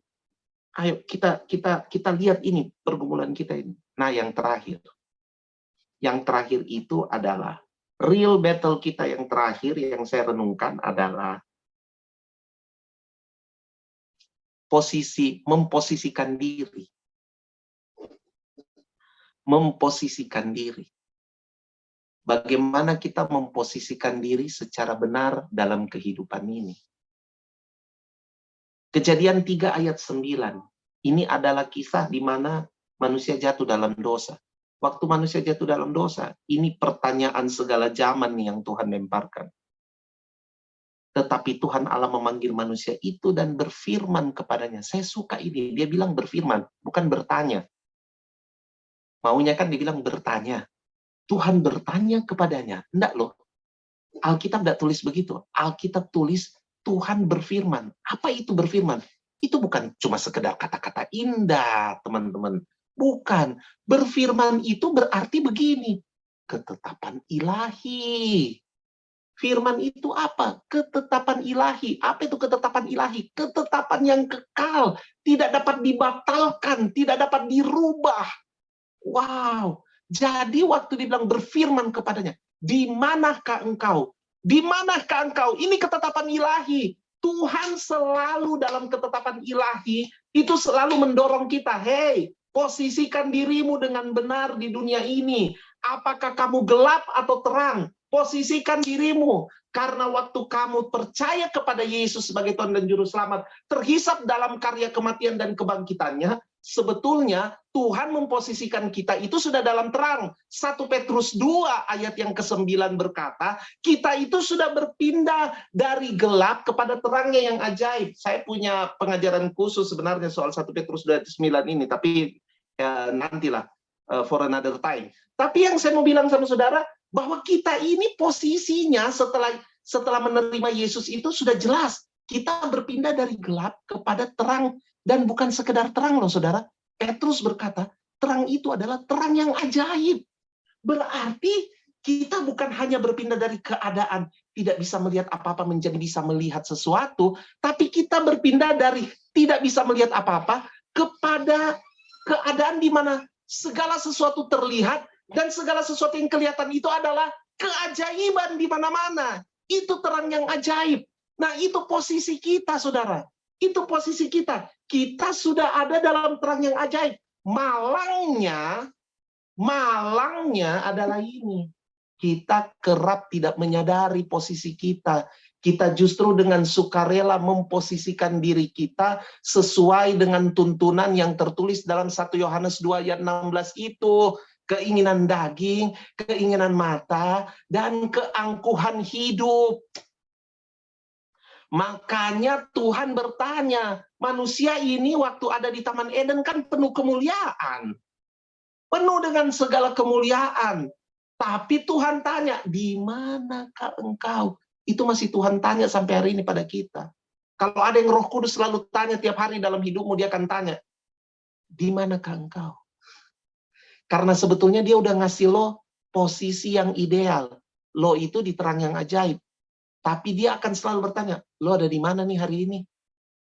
kita lihat ini pergumulan kita ini. Nah, yang terakhir itu adalah real battle kita yang terakhir yang saya renungkan adalah memposisikan diri. Memposisikan diri. Bagaimana kita memposisikan diri secara benar dalam kehidupan ini? Kejadian 3 ayat 9. Ini adalah kisah di mana manusia jatuh dalam dosa. Waktu manusia jatuh dalam dosa, ini pertanyaan segala zaman nih yang Tuhan lemparkan. Tetapi Tuhan Allah memanggil manusia itu dan berfirman kepadanya. Saya suka ini, dia bilang berfirman, bukan bertanya. Maunya kan dibilang bertanya. Tuhan bertanya kepadanya. Enggak loh. Alkitab enggak tulis begitu. Alkitab tulis Tuhan berfirman. Apa itu berfirman? Itu bukan cuma sekedar kata-kata indah, teman-teman. Bukan. Berfirman itu berarti begini. Ketetapan ilahi. Firman itu apa? Ketetapan ilahi. Apa itu ketetapan ilahi? Ketetapan yang kekal. Tidak dapat dibatalkan. Tidak dapat dirubah. Wow. Jadi waktu dibilang berfirman kepadanya, di manakah engkau? Di manakah engkau? Ini ketetapan ilahi. Tuhan selalu dalam ketetapan ilahi, itu selalu mendorong kita, hey, posisikan dirimu dengan benar di dunia ini. Apakah kamu gelap atau terang? Posisikan dirimu. Karena waktu kamu percaya kepada Yesus sebagai Tuhan dan Juru Selamat, terhisap dalam karya kematian dan kebangkitannya, sebetulnya Tuhan memposisikan kita itu sudah dalam terang. 1 Petrus 2 ayat yang ke-9 berkata, kita itu sudah berpindah dari gelap kepada terangnya yang ajaib. Saya punya pengajaran khusus sebenarnya soal 1 Petrus 2 ayat 9 ini, tapi ya, nantilah for another time. Tapi yang saya mau bilang sama saudara, bahwa kita ini posisinya setelah menerima Yesus itu sudah jelas. Kita berpindah dari gelap kepada terang. Dan bukan sekedar terang loh saudara. Petrus berkata, terang itu adalah terang yang ajaib. Berarti kita bukan hanya berpindah dari keadaan tidak bisa melihat apa-apa menjadi bisa melihat sesuatu. Tapi kita berpindah dari tidak bisa melihat apa-apa kepada keadaan di mana segala sesuatu terlihat. Dan segala sesuatu yang kelihatan itu adalah keajaiban di mana-mana. Itu terang yang ajaib. Nah, itu posisi kita, saudara. Itu posisi kita. Kita sudah ada dalam terang yang ajaib. Malangnya adalah ini. Kita kerap tidak menyadari posisi kita. Kita justru dengan sukarela memposisikan diri kita sesuai dengan tuntunan yang tertulis dalam 1 Yohanes 2 ayat 16 itu. Keinginan daging, keinginan mata, dan keangkuhan hidup. Makanya Tuhan bertanya, manusia ini waktu ada di Taman Eden kan penuh kemuliaan. Penuh dengan segala kemuliaan. Tapi Tuhan tanya, di manakah engkau? Itu masih Tuhan tanya sampai hari ini pada kita. Kalau ada yang Roh Kudus selalu tanya tiap hari dalam hidupmu, dia akan tanya, di manakah engkau? Karena sebetulnya dia udah ngasih lo posisi yang ideal. Lo itu di terang yang ajaib. Tapi dia akan selalu bertanya, lo ada di mana nih hari ini?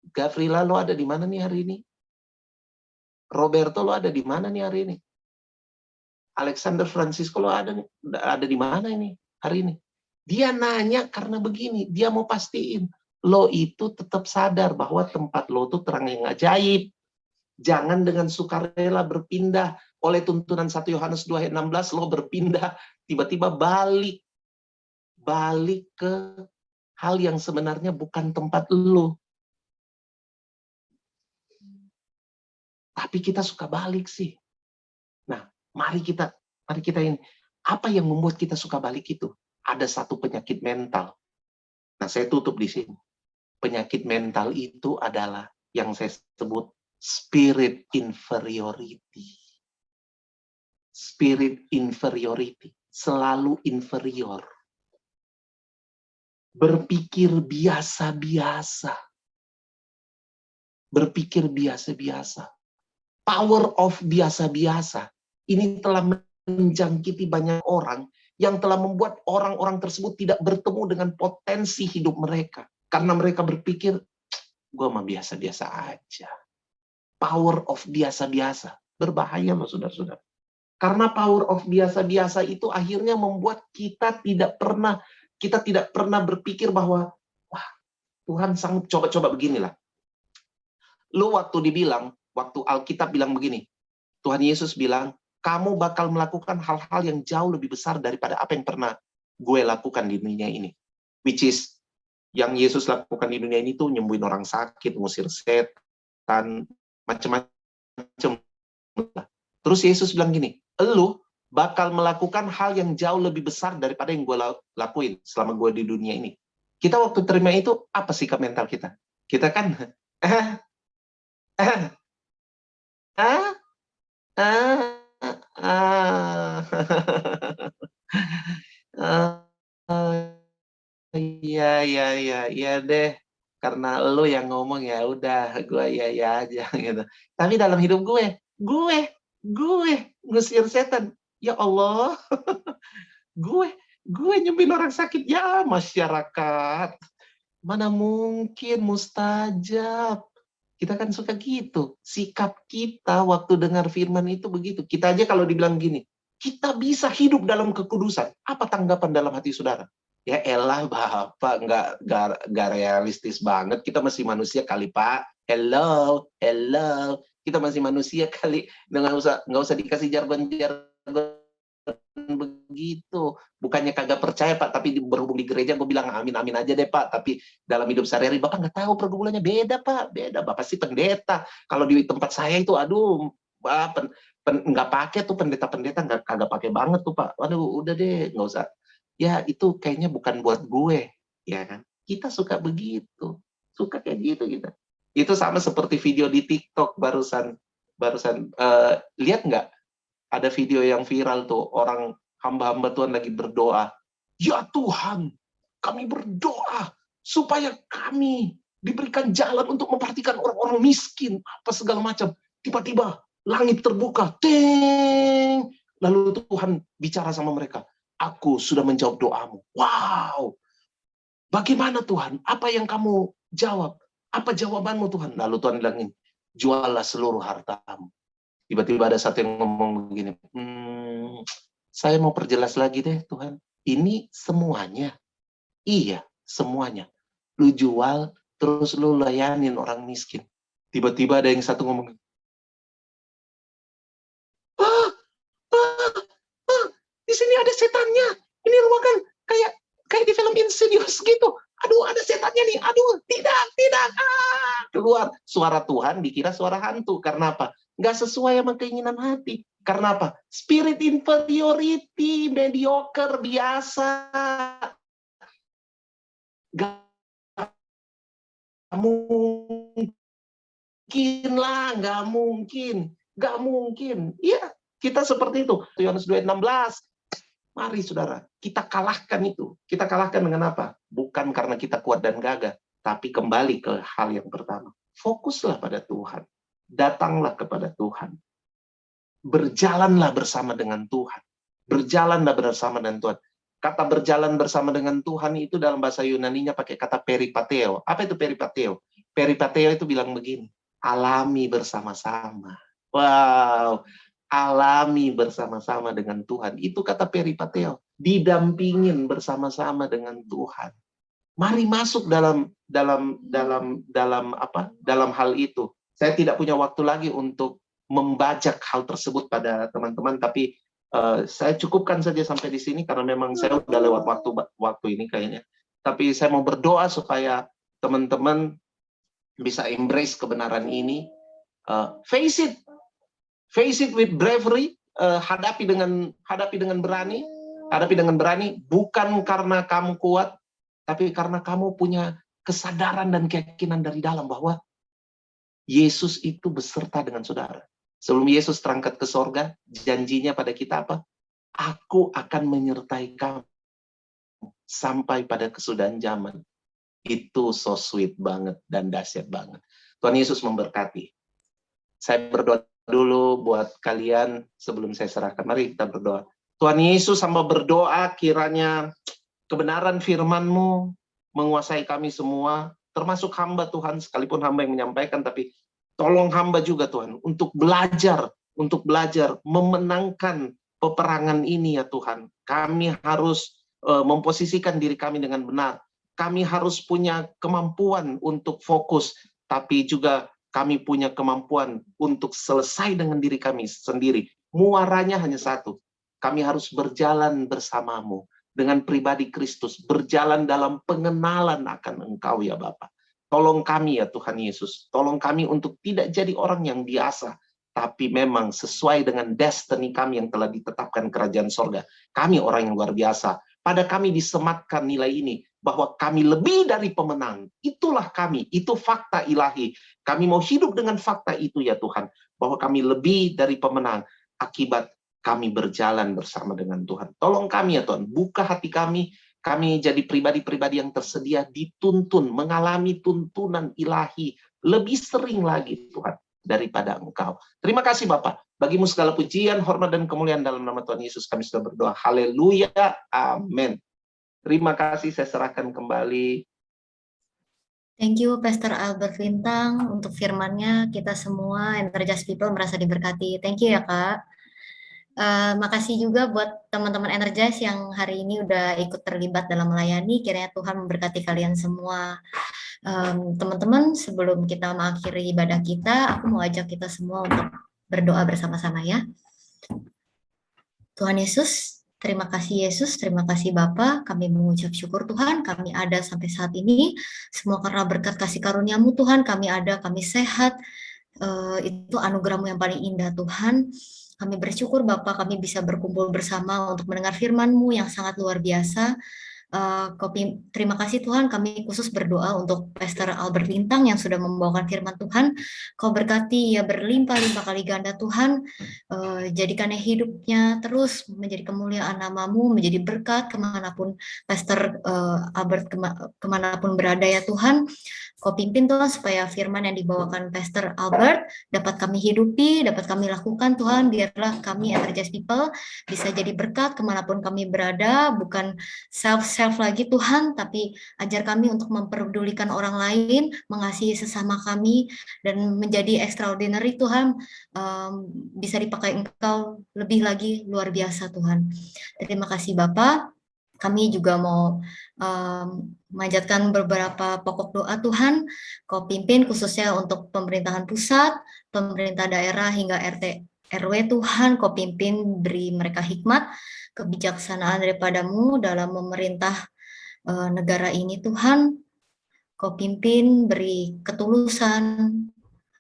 Gavrila, lo ada di mana nih hari ini? Roberto, lo ada di mana nih hari ini? Alexander Francisco, lo ada di mana ini hari ini? Dia nanya karena begini, dia mau pastiin. Lo itu tetap sadar bahwa tempat lo itu terang yang ajaib. Jangan dengan sukarela berpindah oleh tuntunan 1 Yohanes 2 ayat 16 lo berpindah tiba-tiba balik ke hal yang sebenarnya bukan tempat lo. Tapi kita suka balik sih. Nah, mari kita ini. Apa yang membuat kita suka balik itu? Ada satu penyakit mental. Nah, saya tutup di sini. Penyakit mental itu adalah yang saya sebut spirit inferiority. Spirit inferiority. Selalu inferior. Berpikir biasa-biasa. Berpikir biasa-biasa. Power of biasa-biasa. Ini telah menjangkiti banyak orang yang telah membuat orang-orang tersebut tidak bertemu dengan potensi hidup mereka. Karena mereka berpikir, gue mah biasa-biasa aja. Power of biasa-biasa. Berbahaya loh saudara-saudara. Karena power of biasa-biasa itu akhirnya membuat kita tidak pernah berpikir bahwa, wah, Tuhan sanggup. Coba beginilah. Lu waktu Alkitab bilang begini, Tuhan Yesus bilang, kamu bakal melakukan hal-hal yang jauh lebih besar daripada apa yang pernah gue lakukan di dunia ini. Which is, Yang Yesus lakukan di dunia ini tuh nyembuhin orang sakit, ngusir setan, macam-macam. Terus Yesus bilang gini, lu bakal melakukan hal yang jauh lebih besar daripada yang gue lakuin selama gue di dunia ini. Kita waktu terima itu, apa sikap mental kita? Kita kan, iya deh, karena lu yang ngomong ya udah, gue ya aja gitu. Tapi dalam hidup gue ngusir setan. Ya Allah, gue nyembuhin orang sakit. Ya masyarakat, mana mungkin mustajab. Kita kan suka gitu. Sikap kita waktu dengar firman itu begitu. Kita aja kalau dibilang gini, kita bisa hidup dalam kekudusan. Apa tanggapan dalam hati saudara? Ya elah Bapak, nggak realistis banget. Kita masih manusia kali Pak. Hello. Kita masih manusia kali. Nggak usah dikasih jargon-jargon begitu. Bukannya kagak percaya Pak, tapi berhubung di gereja gue bilang amin aja deh Pak. Tapi dalam hidup sehari-hari Bapak nggak tahu pergumulannya, beda Pak, beda. Bapak sih pendeta. Kalau di tempat saya itu aduh, nggak pakai tuh pendeta-pendeta, kagak pakai banget tuh Pak. Waduh, udah deh, nggak usah. Ya itu kayaknya bukan buat gue, ya kan? Kita suka begitu, suka kayak gitu kita. Itu sama seperti video di TikTok barusan lihat nggak? Ada video yang viral tuh, orang hamba-hamba Tuhan lagi berdoa. Ya Tuhan, kami berdoa supaya kami diberikan jalan untuk memperhatikan orang-orang miskin, apa segala macam. Tiba-tiba langit terbuka, ting. Lalu Tuhan bicara sama mereka. Aku sudah menjawab doamu. Wow. Bagaimana Tuhan? Apa yang kamu jawab? Apa jawabanmu Tuhan? Lalu Tuhan bilang ini, juallah seluruh hartamu. Tiba-tiba ada satu yang ngomong begini, saya mau perjelas lagi deh Tuhan. Ini semuanya. Iya, semuanya. Lu jual, terus lu layanin orang miskin. Tiba-tiba ada yang satu ngomong, di sini ada setannya. Ini ruangan kayak di film Insidious gitu. Aduh, ada setannya nih. Aduh, tidak. Keluar. Suara Tuhan dikira suara hantu. Karena apa? Nggak sesuai sama keinginan hati. Karena apa? Spirit inferiority, mediocre, biasa. Gak mungkin lah, nggak mungkin. Iya, kita seperti itu. Yohanes 2:16. Mari saudara, kita kalahkan itu. Kita kalahkan dengan apa? Bukan karena kita kuat dan gagah, tapi kembali ke hal yang pertama. Fokuslah pada Tuhan. Datanglah kepada Tuhan. Berjalanlah bersama dengan Tuhan. Berjalanlah bersama dengan Tuhan. Kata berjalan bersama dengan Tuhan itu dalam bahasa Yunaninya pakai kata peripateo. Apa itu peripateo? Peripateo itu bilang begini, alami bersama-sama. Wow, alami bersama-sama dengan Tuhan. Itu kata peripateo. Didampingin bersama-sama dengan Tuhan. Mari masuk dalam hal itu. Saya tidak punya waktu lagi untuk membajak hal tersebut pada teman-teman, tapi saya cukupkan saja sampai di sini karena memang saya udah lewat waktu ini kayaknya. Tapi saya mau berdoa supaya teman-teman bisa embrace kebenaran ini. Face it with bravery. Hadapi dengan berani. Bukan karena kamu kuat, tapi karena kamu punya kesadaran dan keyakinan dari dalam bahwa Yesus itu beserta dengan saudara. Sebelum Yesus terangkat ke sorga, janjinya pada kita apa? Aku akan menyertai kamu sampai pada kesudahan zaman. Itu so sweet banget dan dahsyat banget. Tuhan Yesus memberkati. Saya berdoa dulu buat kalian sebelum saya serahkan. Mari kita berdoa. Tuhan Yesus, hamba berdoa kiranya kebenaran firman-Mu menguasai kami semua, termasuk hamba Tuhan, sekalipun hamba yang menyampaikan, tapi tolong hamba juga Tuhan, untuk belajar memenangkan peperangan ini ya Tuhan. Kami harus memposisikan diri kami dengan benar. Kami harus punya kemampuan untuk fokus, tapi juga kami punya kemampuan untuk selesai dengan diri kami sendiri. Muaranya hanya satu, kami harus berjalan bersama-Mu. dengan pribadi Kristus, berjalan dalam pengenalan akan Engkau ya Bapa. Tolong kami ya Tuhan Yesus, tolong kami untuk tidak jadi orang yang biasa, tapi memang sesuai dengan destiny kami yang telah ditetapkan kerajaan sorga. Kami orang yang luar biasa. Pada kami disematkan nilai ini, bahwa kami lebih dari pemenang. Itulah kami, itu fakta ilahi. Kami mau hidup dengan fakta itu ya Tuhan, bahwa kami lebih dari pemenang akibat kami berjalan bersama dengan Tuhan. Tolong kami ya Tuhan, buka hati kami jadi pribadi-pribadi yang tersedia dituntun, mengalami tuntunan ilahi lebih sering lagi Tuhan daripada Engkau. Terima kasih Bapak. Bagimu segala pujian, hormat, dan kemuliaan dalam nama Tuhan Yesus kami sudah berdoa. Haleluya. Amin. Terima kasih, saya serahkan kembali. Thank you Pastor Albert Lintang untuk firman-Nya. Kita semua Energized People merasa diberkati. Thank you ya Kak. Makasih juga buat teman-teman Energize yang hari ini udah ikut terlibat dalam melayani. Kiranya Tuhan memberkati kalian semua. Teman-teman, sebelum kita mengakhiri ibadah kita, aku mau ajak kita semua untuk berdoa bersama-sama ya. Tuhan Yesus, terima kasih Yesus, terima kasih Bapa. Kami mengucap syukur Tuhan, kami ada sampai saat ini. Semua karena berkat kasih karunia-Mu Tuhan, kami ada, kami sehat. Itu anugerah-Mu yang paling indah Tuhan. Kami bersyukur Bapak, kami bisa berkumpul bersama untuk mendengar firman-Mu yang sangat luar biasa. Terima kasih Tuhan, kami khusus berdoa untuk Pastor Albert Lintang yang sudah membawakan firman Tuhan. Kau berkati, ya berlimpah-limpah kali ganda Tuhan. Jadikannya hidupnya terus menjadi kemuliaan nama-Mu, menjadi berkat kemanapun Pastor Albert kemanapun berada ya Tuhan. Kau pimpin Tuhan supaya firman yang dibawakan Pastor Albert dapat kami hidupi, dapat kami lakukan Tuhan. Biarlah kami Energized People bisa jadi berkat kemanapun kami berada, bukan self lagi Tuhan, tapi ajar kami untuk memperdulikan orang lain, mengasihi sesama kami, dan menjadi extraordinary Tuhan, bisa dipakai Engkau lebih lagi luar biasa Tuhan. Terima kasih Bapak. Kami juga mau memanjatkan beberapa pokok doa Tuhan. Kau pimpin khususnya untuk pemerintahan pusat, pemerintah daerah hingga RT RW Tuhan. Kau pimpin, beri mereka hikmat, kebijaksanaan daripada-Mu dalam memerintah negara ini Tuhan. Kau pimpin, beri ketulusan,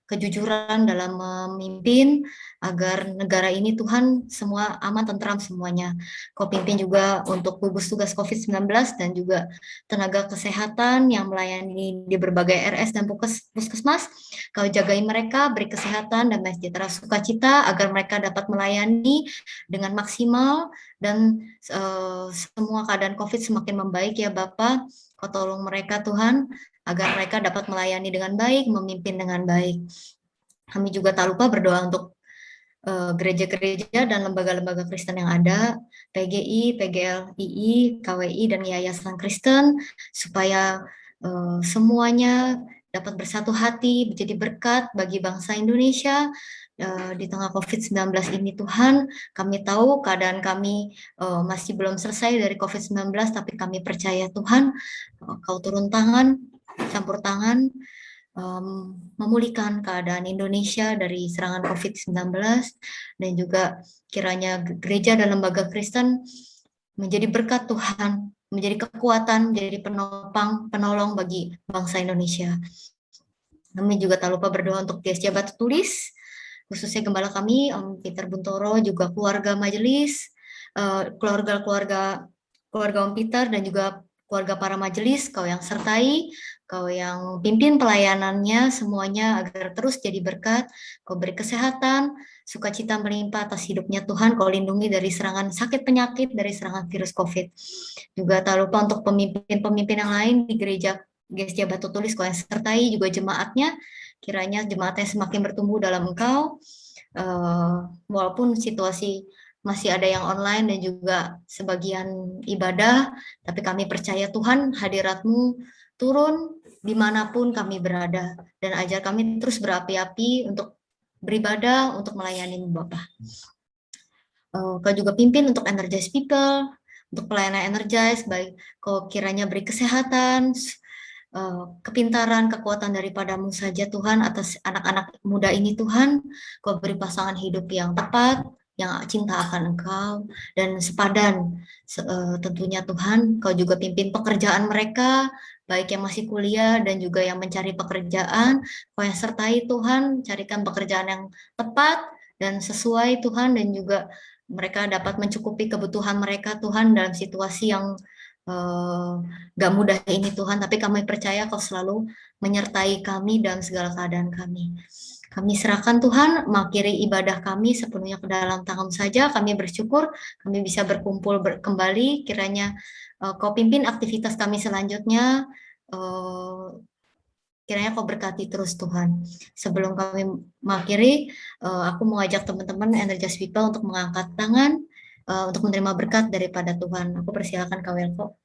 kejujuran dalam memimpin agar negara ini Tuhan semua aman, tentram semuanya. Kau pimpin juga untuk gugus tugas COVID-19 dan juga tenaga kesehatan yang melayani di berbagai RS dan puskesmas. Kau jagai mereka, beri kesehatan dan sejahtera sukacita agar mereka dapat melayani dengan maksimal dan semua keadaan COVID semakin membaik ya Bapak. Kau tolong mereka Tuhan agar mereka dapat melayani dengan baik, memimpin dengan baik. Kami juga tak lupa berdoa untuk gereja-gereja dan lembaga-lembaga Kristen yang ada, PGI, PGLII, KWI, dan Yayasan Kristen, supaya semuanya dapat bersatu hati, menjadi berkat bagi bangsa Indonesia di tengah COVID-19 ini Tuhan. Kami tahu keadaan kami masih belum selesai dari COVID-19, tapi kami percaya Tuhan, Kau turun tangan, campur tangan, memulihkan keadaan Indonesia dari serangan COVID-19, dan juga kiranya gereja dan lembaga Kristen menjadi berkat Tuhan, menjadi kekuatan, menjadi penopang, penolong bagi bangsa Indonesia. Kami juga tak lupa berdoa untuk GSJ Batu Tulis, khususnya gembala kami, Om Peter Buntoro, juga keluarga majelis, keluarga Om Peter, dan juga keluarga para majelis. Kau yang sertai, Kau yang pimpin pelayanannya semuanya agar terus jadi berkat. Kau beri kesehatan, sukacita melimpah atas hidupnya Tuhan. Kau lindungi dari serangan sakit penyakit, dari serangan virus COVID. Juga tak lupa untuk pemimpin-pemimpin yang lain di gereja GSJ Batu Tulis, Kau yang sertai juga jemaatnya. Kiranya jemaatnya semakin bertumbuh dalam Engkau, walaupun situasi masih ada yang online dan juga sebagian ibadah, tapi kami percaya Tuhan hadirat-Mu turun dimanapun kami berada, dan ajar kami terus berapi-api untuk beribadah, untuk melayani-Mu Bapa. Kau juga pimpin untuk Energized People, untuk pelayanan Energized, baik Kau kiranya beri kesehatan, kepintaran, kekuatan daripada-Mu saja Tuhan atas anak-anak muda ini Tuhan. Kau beri pasangan hidup yang tepat, yang cinta akan Engkau dan sepadan. Tentunya Tuhan, Kau juga pimpin pekerjaan mereka, baik yang masih kuliah dan juga yang mencari pekerjaan. Kau yang sertai Tuhan, carikan pekerjaan yang tepat dan sesuai Tuhan, dan juga mereka dapat mencukupi kebutuhan mereka Tuhan dalam situasi yang gak mudah ini Tuhan, tapi kami percaya Kau selalu menyertai kami dalam segala keadaan kami. Kami serahkan Tuhan, mengakhiri ibadah kami sepenuhnya ke dalam tangan saja. Kami bersyukur kami bisa berkumpul kembali. Kiranya Kau pimpin aktivitas kami selanjutnya. Kiranya Kau berkati terus Tuhan. Sebelum kami mengakhiri, aku mengajak teman-teman Energize People untuk mengangkat tangan untuk menerima berkat daripada Tuhan. Aku persilakan Kak Welko.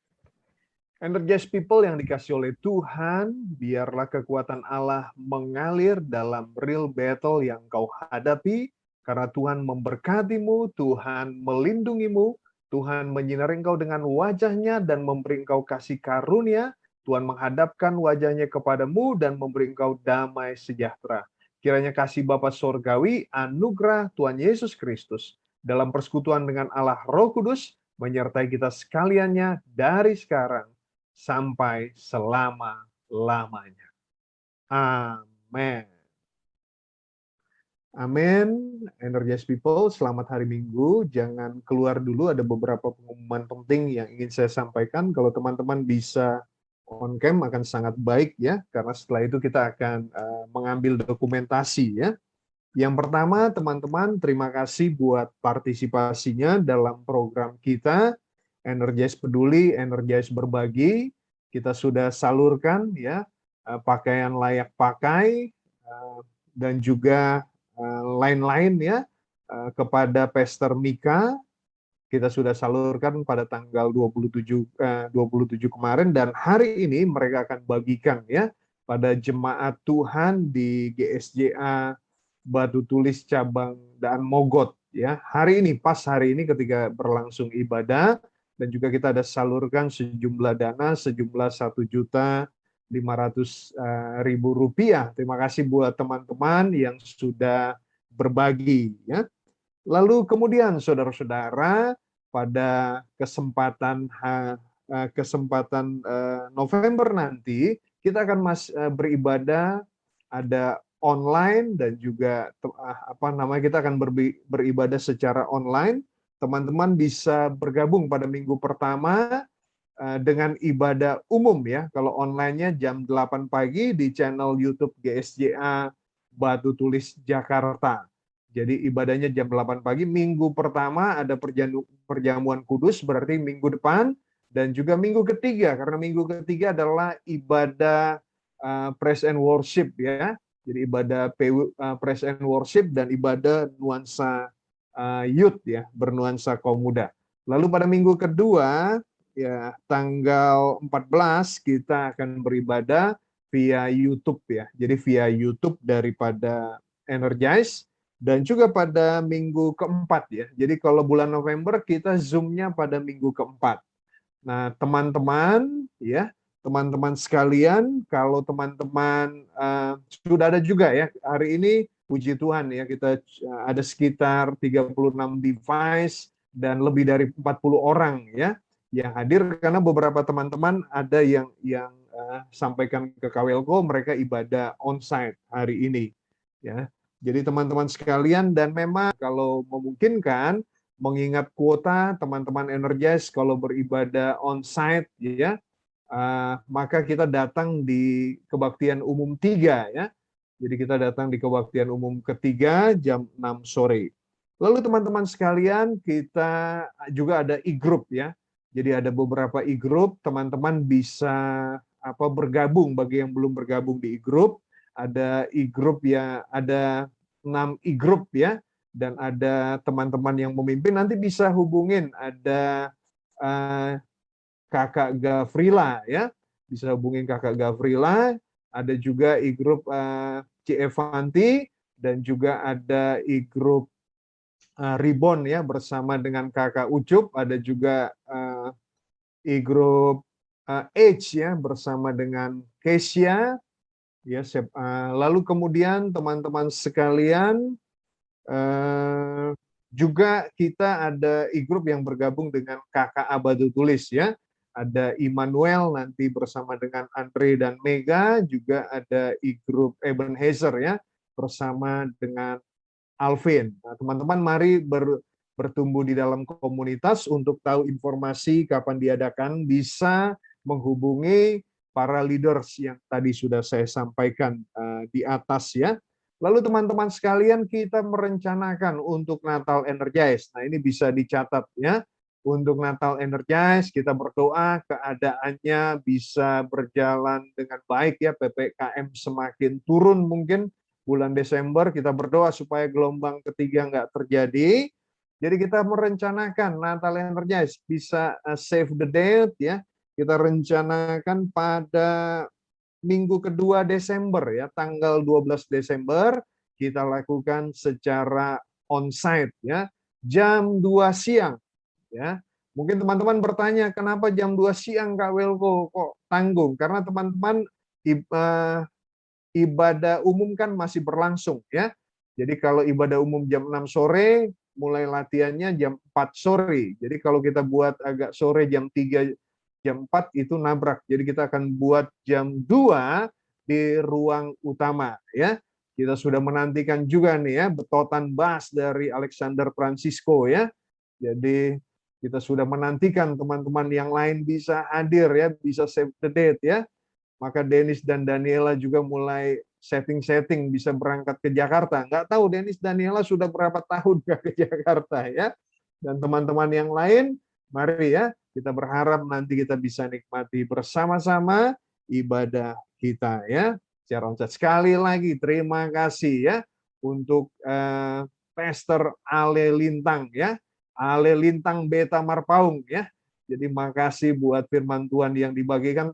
Energize people yang dikasih oleh Tuhan, biarlah kekuatan Allah mengalir dalam real battle yang kau hadapi, karena Tuhan memberkatimu, Tuhan melindungimu, Tuhan menyinari engkau dengan wajahnya dan memberi engkau kasih karunia, Tuhan menghadapkan wajahnya kepadamu dan memberi engkau damai sejahtera. Kiranya kasih Bapa Sorgawi, anugerah Tuhan Yesus Kristus, dalam persekutuan dengan Allah Roh Kudus, menyertai kita sekaliannya dari sekarang sampai selama-lamanya. Amin. Amin. Energize people, selamat hari Minggu. Jangan keluar dulu, ada beberapa pengumuman penting yang ingin saya sampaikan. Kalau teman-teman bisa on cam akan sangat baik ya, karena setelah itu kita akan mengambil dokumentasi ya. Yang pertama, teman-teman, terima kasih buat partisipasinya dalam program kita Energize Peduli, Energize Berbagi. Kita sudah salurkan ya pakaian layak pakai dan juga lain-lain ya kepada Pastor Mika. Kita sudah salurkan pada tanggal 27 kemarin, dan hari ini mereka akan bagikan ya pada jemaat Tuhan di GSJA Batu Tulis cabang Daan Mogot ya. Hari ini, pas hari ini ketika berlangsung ibadah, dan juga kita ada salurkan sejumlah dana sejumlah Rp1.500.000. Terima kasih buat teman-teman yang sudah berbagi ya. Lalu kemudian saudara-saudara, pada kesempatan November nanti kita akan beribadah, ada online dan juga kita akan beribadah secara online. Teman-teman bisa bergabung pada minggu pertama dengan ibadah umum ya. Kalau online-nya jam 8 pagi di channel YouTube GSJA Batu Tulis Jakarta. Jadi ibadahnya jam 8 pagi. Minggu pertama ada perjamuan kudus, berarti minggu depan. Dan juga minggu ketiga, karena minggu ketiga adalah ibadah praise and worship ya. Jadi ibadah praise and worship dan ibadah nuansa youth ya, bernuansa kaum muda. Lalu pada minggu kedua ya, tanggal 14 kita akan beribadah via YouTube ya. Jadi via YouTube daripada Energize, dan juga pada minggu keempat ya. Jadi kalau bulan November kita Zoom-nya pada minggu keempat. Nah, teman-teman ya, teman-teman sekalian, kalau teman-teman sudah ada juga ya hari ini, puji Tuhan ya, kita ada sekitar 36 device dan lebih dari 40 orang ya yang hadir, karena beberapa teman-teman ada yang sampaikan ke Kawelko mereka ibadah onsite hari ini ya. Jadi teman-teman sekalian, dan memang kalau memungkinkan mengingat kuota teman-teman Energize kalau beribadah onsite ya, maka kita datang di kebaktian umum 3 ya. Jadi kita datang di kebaktian umum ketiga jam 6 sore. Lalu teman-teman sekalian, kita juga ada e-group ya. Jadi ada beberapa e-group, teman-teman bisa bergabung bagi yang belum bergabung di e-group. Ada e-group ya, ada 6 e-group ya, dan ada teman-teman yang memimpin, nanti bisa hubungin, ada Kakak Gavrila ya, bisa hubungin Kakak Gavrila. Ada juga e-group Evanti, dan juga ada e-group Ribon ya bersama dengan Kakak Ucup. Ada juga e-group Age ya bersama dengan Kesia ya. Lalu kemudian teman-teman sekalian, Juga kita ada e-group yang bergabung dengan KKA Batu Tulis ya. Ada Immanuel nanti bersama dengan Andre dan Mega, juga ada e-group Ebenezer ya bersama dengan Alvin. Nah, teman-teman mari bertumbuh di dalam komunitas. Untuk tahu informasi kapan diadakan bisa menghubungi para leaders yang tadi sudah saya sampaikan di atas ya. Lalu teman-teman sekalian, kita merencanakan untuk Natal Energize. Nah, ini bisa dicatat ya. Untuk Natal Energize, kita berdoa keadaannya bisa berjalan dengan baik ya. PPKM semakin turun mungkin bulan Desember. Kita berdoa supaya gelombang ketiga nggak terjadi. Jadi kita merencanakan Natal Energize bisa save the date ya. Kita rencanakan pada minggu kedua Desember ya, tanggal 12 Desember kita lakukan secara onsite ya, jam 2 siang ya. Mungkin teman-teman bertanya, kenapa jam 2 siang Kak Welko kok tanggung? Karena teman-teman ibadah umum kan masih berlangsung ya. Jadi kalau ibadah umum jam 6 sore, mulai latihannya jam 4 sore. Jadi kalau kita buat agak sore jam 3 jam 4 itu nabrak. Jadi kita akan buat jam 2 di ruang utama ya. Kita sudah menantikan juga nih ya betotan bass dari Alexander Francisco ya. Jadi kita sudah menantikan teman-teman yang lain bisa hadir ya, bisa save the date ya. Maka Dennis dan Daniela juga mulai setting-setting bisa berangkat ke Jakarta. Nggak tahu Dennis Daniela sudah berapa tahun nggak ke Jakarta ya. Dan teman-teman yang lain, mari ya, kita berharap nanti kita bisa nikmati bersama-sama ibadah kita ya. Secara onsite sekali lagi terima kasih ya untuk Pastor Ale Lintang ya. Ale Lintang Beta Marpaung ya. Jadi makasih buat firman Tuhan yang dibagikan.